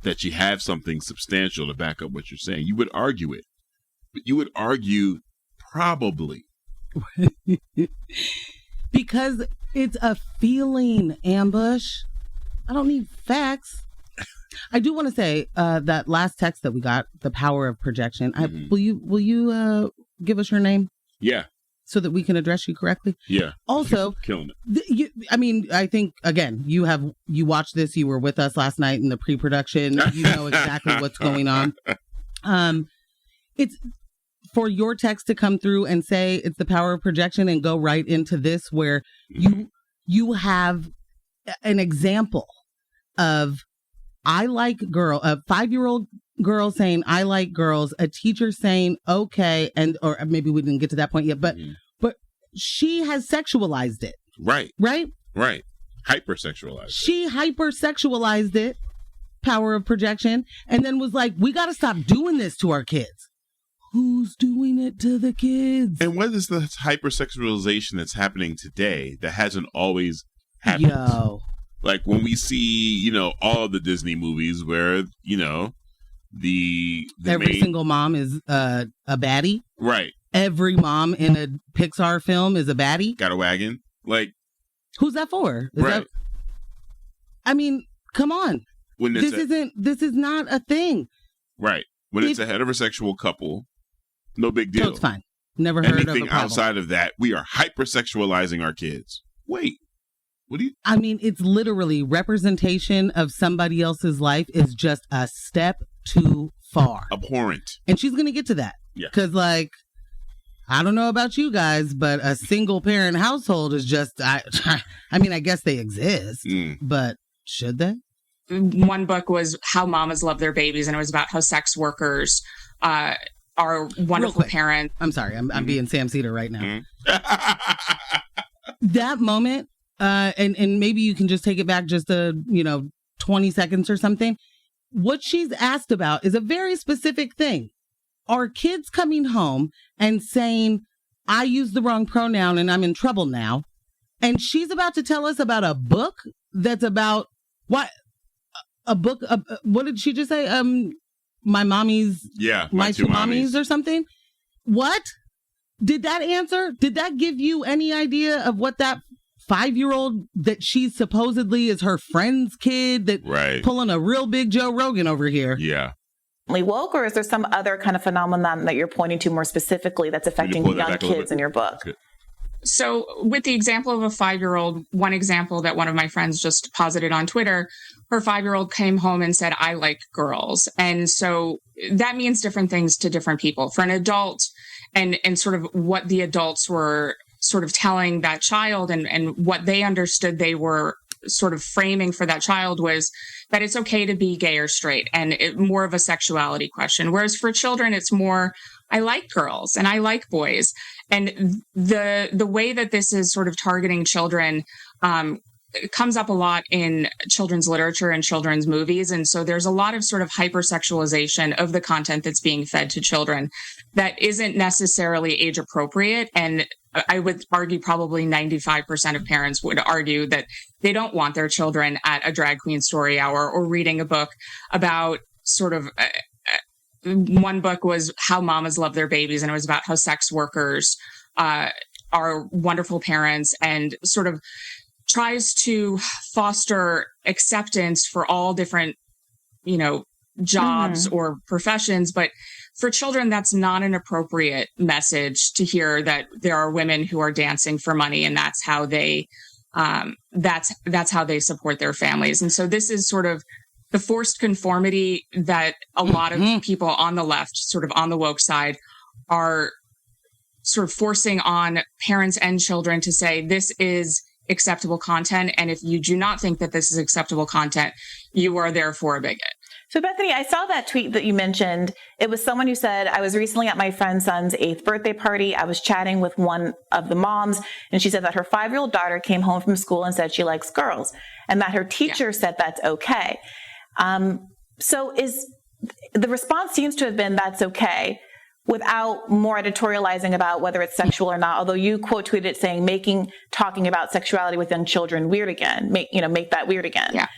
that you have something substantial to back up what you're saying. You would argue it. But you would argue probably. Because it's a feeling, Ambush. I don't need facts. I do want to say that last text that we got, the power of projection. Will you give us your name? Yeah. So that we can address you correctly. Yeah. Also, killing it. I think again, you watched this. You were with us last night in the pre-production. You know exactly what's going on. It's for your text to come through and say it's the power of projection and go right into this where you have an example of I like girl, a 5-year-old girl saying I like girls, a teacher saying okay, or maybe we didn't get to that point yet, but she has sexualized it. Right. Hypersexualized. She hypersexualized it, power of projection, and then was like, we got to stop doing this to our kids. Who's doing it to the kids? And what is the hypersexualization that's happening today that hasn't always happened? Yo. Like when we see, all of the Disney movies where, every single mom is a baddie. Right. Every mom in a Pixar film is a baddie. Got a wagon. Like, who's that for? Come on. This is not a thing. Right. When it's a heterosexual couple, no big deal. So it's fine. Never heard of a problem. Anything outside of that, we are hypersexualizing our kids. Wait. What do you? I mean, it's literally representation of somebody else's life is just a step too far. Abhorrent. And she's going to get to that. Yeah. Because, like, I don't know about you guys, but a single parent household is just, I mean, I guess they exist, but should they? One book was How Mamas Love Their Babies, and it was about how sex workers are wonderful parents. I'm sorry, I'm being Sam Cedar right now. That moment, and maybe you can just take it back just 20 seconds or something. What she's asked about is a very specific thing. Are kids coming home and saying, I used the wrong pronoun and I'm in trouble now? And she's about to tell us about a book that's about what? A book? What did she just say? My mommy's. Yeah. My two mommies or something. What? Did that answer? Did that give you any idea of what that 5-year-old that she supposedly is her friend's kid that pulling a real big Joe Rogan over here? Yeah. Woke, or is there some other kind of phenomenon that you're pointing to more specifically that's affecting young kids in your book? So with the example of a 5-year-old, one example that one of my friends just posited on Twitter, her 5-year-old came home and said, I like girls. And so that means different things to different people. For an adult, and sort of what the adults were sort of telling that child and what they understood they were sort of framing for that child was that it's okay to be gay or straight, and more of a sexuality question. Whereas for children, it's more, I like girls and I like boys. And the way that this is sort of targeting children it comes up a lot in children's literature and children's movies. And so there's a lot of sort of hypersexualization of the content that's being fed to children that isn't necessarily age appropriate. And I would argue probably 95% of parents would argue that they don't want their children at a drag queen story hour or reading a book about sort of one book was How Mamas Love Their Babies, and it was about how sex workers are wonderful parents and sort of tries to foster acceptance for all different, jobs or professions. But for children, that's not an appropriate message to hear, that there are women who are dancing for money and that's how they that's how they support their families. And so this is sort of the forced conformity that a lot of people on the left, sort of on the woke side, are sort of forcing on parents and children to say, this is acceptable content. And if you do not think that this is acceptable content, you are therefore a bigot. So Bethany, I saw that tweet that you mentioned. It was someone who said, I was recently at my friend's son's 8th birthday party. I was chatting with one of the moms, and she said that her 5-year-old daughter came home from school and said she likes girls, and that her teacher said that's okay. So the response seems to have been that's okay, without more editorializing about whether it's sexual or not. Although you quote tweeted it saying, talking about sexuality with young children weird again, make that weird again. Yeah.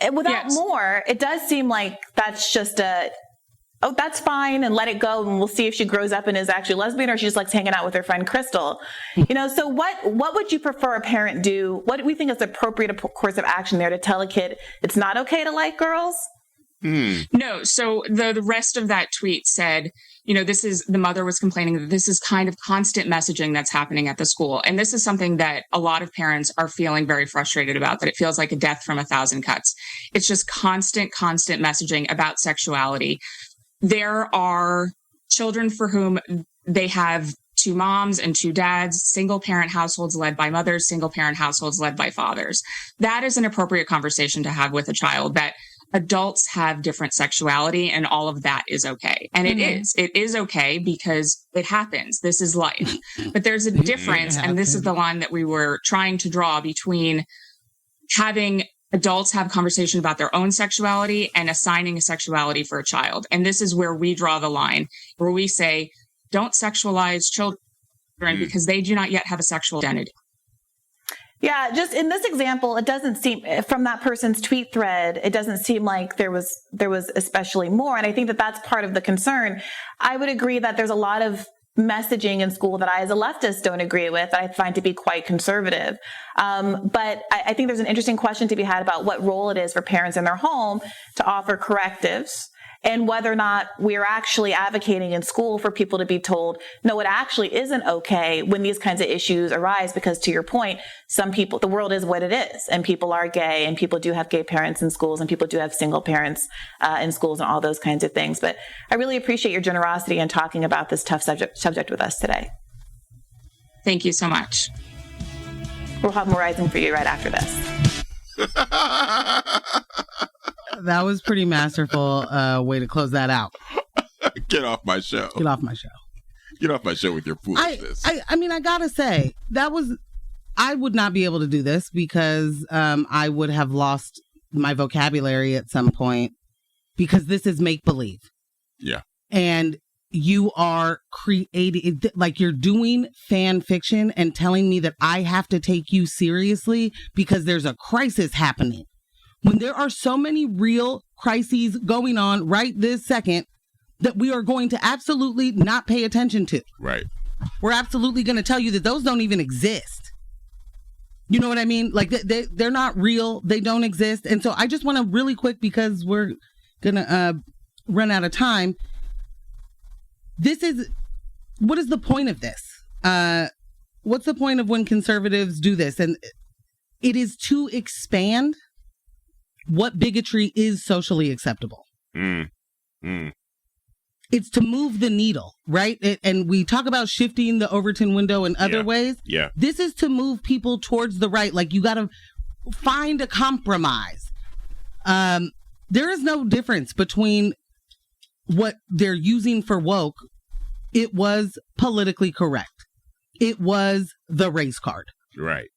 And without more, it does seem like that's just that's fine and let it go. And we'll see if she grows up and is actually lesbian, or she just likes hanging out with her friend Crystal. So what would you prefer a parent do? What do we think is the appropriate course of action there to tell a kid it's not okay to like girls? No. So the rest of that tweet said, the mother was complaining that this is kind of constant messaging that's happening at the school. And this is something that a lot of parents are feeling very frustrated about, that it feels like a death from 1,000 cuts. It's just constant messaging about sexuality. There are children for whom they have 2 moms and 2 dads, single parent households led by mothers, single parent households led by fathers. That is an appropriate conversation to have with a child, that adults have different sexuality and all of that is okay. And it is okay because it happens. This is life. But there's a difference. And this is the line that we were trying to draw between having adults have conversation about their own sexuality and assigning a sexuality for a child. And this is where we draw the line, where we say, don't sexualize children because they do not yet have a sexual identity. Yeah, just in this example, it doesn't seem, from that person's tweet thread, it doesn't seem like there was especially more. And I think that that's part of the concern. I would agree that there's a lot of messaging in school that I, as a leftist, don't agree with, that I find to be quite conservative. But I think there's an interesting question to be had about what role it is for parents in their home to offer correctives and whether or not we're actually advocating in school for people to be told, no, it actually isn't okay when these kinds of issues arise, because to your point, some people, the world is what it is, and people are gay, and people do have gay parents in schools, and people do have single parents in schools, and all those kinds of things. But I really appreciate your generosity in talking about this tough subject with us today. Thank you so much. We'll have more Rising for you right after this. That was pretty masterful way to close that out. Get off my show. Get off my show. Get off my show with your foolishness. I mean, I gotta say, I would not be able to do this because I would have lost my vocabulary at some point, because this is make-believe. Yeah. And you are creating, like, you're doing fan fiction and telling me that I have to take you seriously because there's a crisis happening, when there are so many real crises going on right this second that we are going to absolutely not pay attention to. Right. We're absolutely going to tell you that those don't even exist. You know what I mean? Like, they're not real. They don't exist. And so I just want to really quick, because we're going to run out of time. What is the point of this? What's the point of when conservatives do this? And it is to expand what bigotry is socially acceptable. It's to move the needle, right? And we talk about shifting the Overton window in other ways. Yeah. This is to move people towards the right. Like, you got to find a compromise. There is no difference between what they're using for woke. It was politically correct. It was the race card. Right.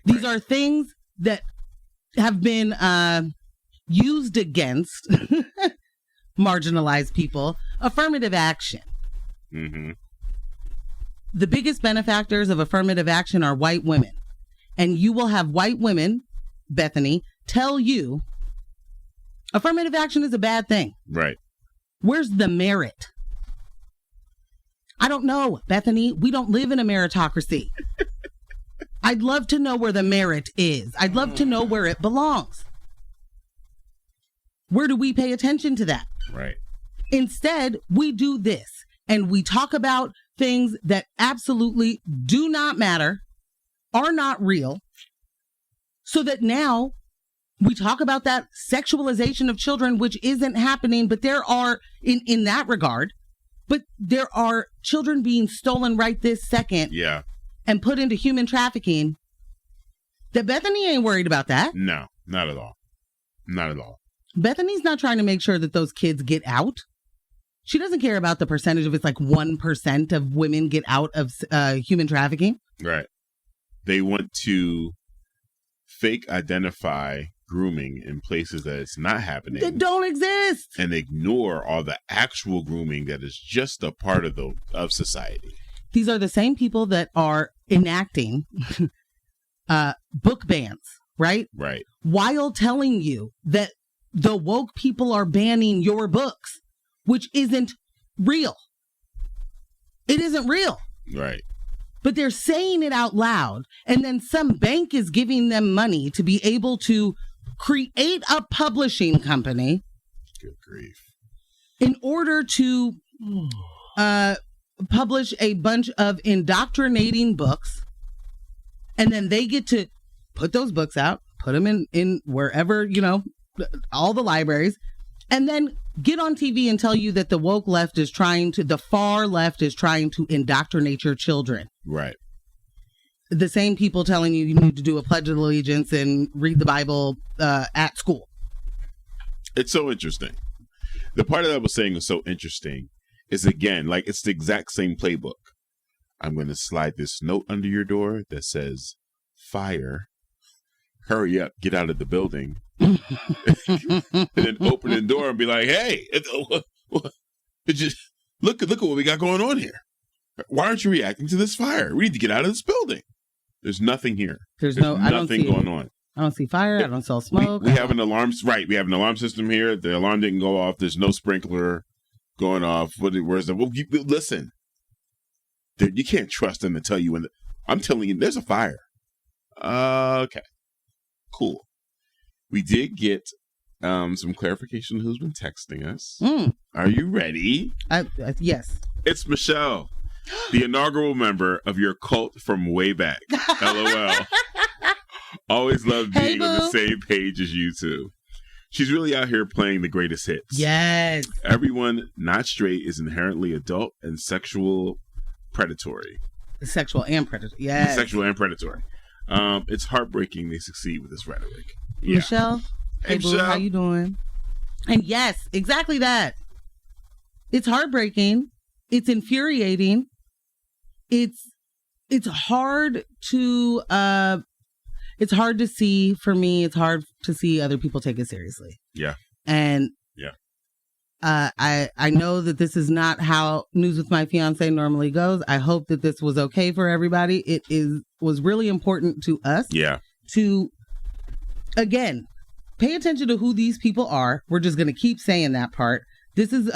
These are things that have been used against marginalized people. Affirmative action. Mm-hmm. The biggest benefactors of affirmative action are white women. And you will have white women, Bethany, tell you affirmative action is a bad thing. Right. Where's the merit? I don't know, Bethany. We don't live in a meritocracy. I'd love to know where the merit is. I'd love to know where it belongs. Where do we pay attention to that? Right. Instead, we do this, and we talk about things that absolutely do not matter, are not real, so that now we talk about that sexualization of children, which isn't happening, but there are, in that regard, but there are children being stolen right this second. Yeah. And put into human trafficking. That Bethany ain't worried about that. No, not at all. Not at all. Bethany's not trying to make sure that those kids get out. She doesn't care about the percentage of, it's like 1% of women get out of human trafficking. Right. They want to fake identify grooming in places that it's not happening. That don't exist. And ignore all the actual grooming that is just a part of society. These are the same people that are enacting book bans, right? Right. While telling you that the woke people are banning your books, which isn't real. It isn't real. Right. But they're saying it out loud. And then some bank is giving them money to be able to create a publishing company. Good grief. In order to publish a bunch of indoctrinating books. And then they get to put those books out, put them in wherever, all the libraries, and then get on TV and tell you that the woke left the far left is trying to indoctrinate your children. Right. The same people telling you need to do a Pledge of Allegiance and read the Bible at school. It's so interesting. The part that I was saying was so interesting is, again, like, it's the exact same playbook. I'm going to slide this note under your door that says, fire, hurry up, get out of the building. And then open the door and be like, hey, look at what we got going on here. Why aren't you reacting to this fire? We need to get out of this building. There's nothing here. There's nothing going on. I don't see fire. I don't smell smoke. We have an alarm. Right. We have an alarm system here. The alarm didn't go off. There's no sprinkler going off. Where's the? Well, listen. You can't trust them to tell you when. I'm telling you, there's a fire. Okay. Cool. We did get some clarification who's been texting us. Are you ready? Yes. It's Michelle, the inaugural member of your cult from way back. LOL. Always loved being on the same page as you two. She's really out here playing the greatest hits. Yes. Everyone not straight is inherently adult and sexual predatory. Sexual and predatory. Yes. Sexual and predatory. It's heartbreaking they succeed with this rhetoric. Yeah. Michelle, hey boo, Michelle. how you doing? And yes, exactly that. It's heartbreaking. It's infuriating. It's hard to it's hard to see for me. It's hard to see other people take it seriously. Yeah. And I know that this is not how News with My Fiance normally goes. I hope that this was okay for everybody. It was really important to us. Yeah. To again, pay attention to who these people are. We're just going to keep saying that part. This is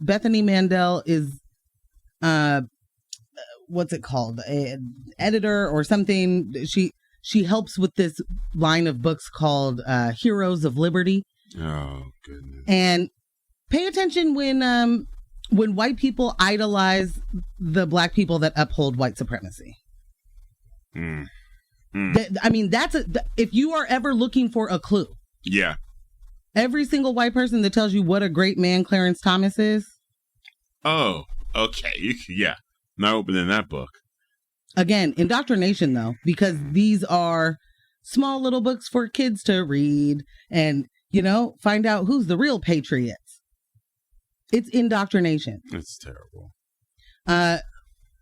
Bethany Mandel is what's it called? An editor or something. She helps with this line of books called Heroes of Liberty. Oh, goodness. And pay attention when white people idolize the black people that uphold white supremacy. I mean, if you are ever looking for a clue. Yeah. Every single white person that tells you what a great man Clarence Thomas is. Oh, okay. Yeah. Not opening that book. Again, indoctrination, though, because these are small little books for kids to read and, find out who's the real patriots. It's indoctrination. It's terrible.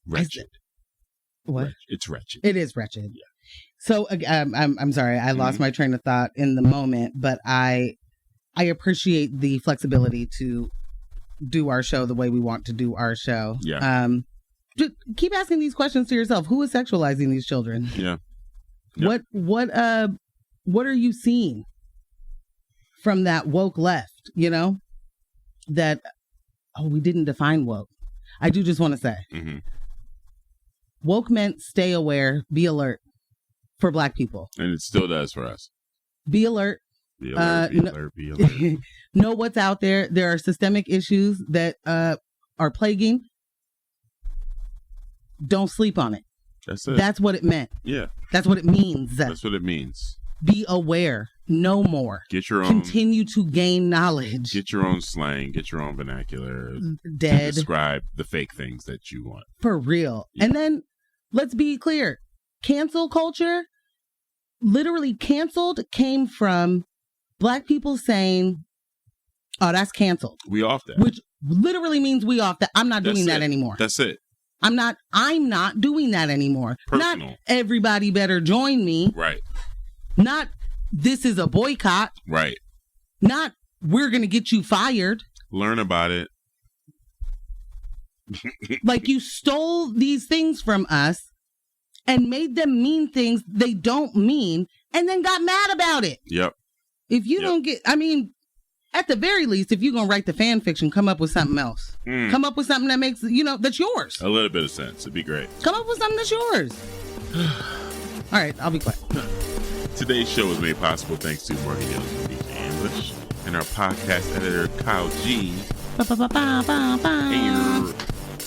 Wretched. What? It's wretched. It is wretched. Yeah. So I'm sorry, I lost my train of thought in the moment, but I appreciate the flexibility to do our show the way we want to do our show. Yeah. Just keep asking these questions to yourself. Who is sexualizing these children? Yeah. Yep. What are you seeing from that woke left? That we didn't define woke. I do just want to say, woke meant stay aware, be alert for black people, and it still does for us. Be alert. Be alert. Be alert. Know what's out there. There are systemic issues that are plaguing. Don't sleep on it. That's it. That's what it meant. Yeah. That's what it means. That's what it means. Be aware. Know more. Get your own. Continue to gain knowledge. Get your own slang. Get your own vernacular. Dead. To describe the fake things that you want. For real. Yeah. And then let's be clear. Cancel culture, literally canceled, came from black people saying, oh, that's canceled. We off that. Which literally means we off that. I'm not doing that anymore. That's it. I'm not doing that anymore. Personal. Not everybody better join me. Right. Not this is a boycott. Right. Not we're going to get you fired. Learn about it. Like you stole these things from us and made them mean things they don't mean and then got mad about it. Yep. If you don't get, at the very least, if you're going to write the fan fiction, come up with something else. Come up with something that makes, that's yours. A little bit of sense. It'd be great. Come up with something that's yours. All right, I'll be quiet. Today's show was made possible thanks to Morgan Hills and DJ English and our podcast editor, Kyle G.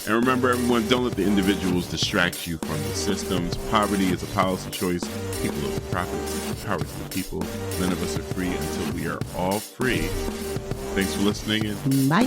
And remember, everyone, don't let the individuals distract you from the systems. Poverty is a policy choice. People are the profits. Power to the people. None of us are free until we are all free. Thanks for listening. And bye.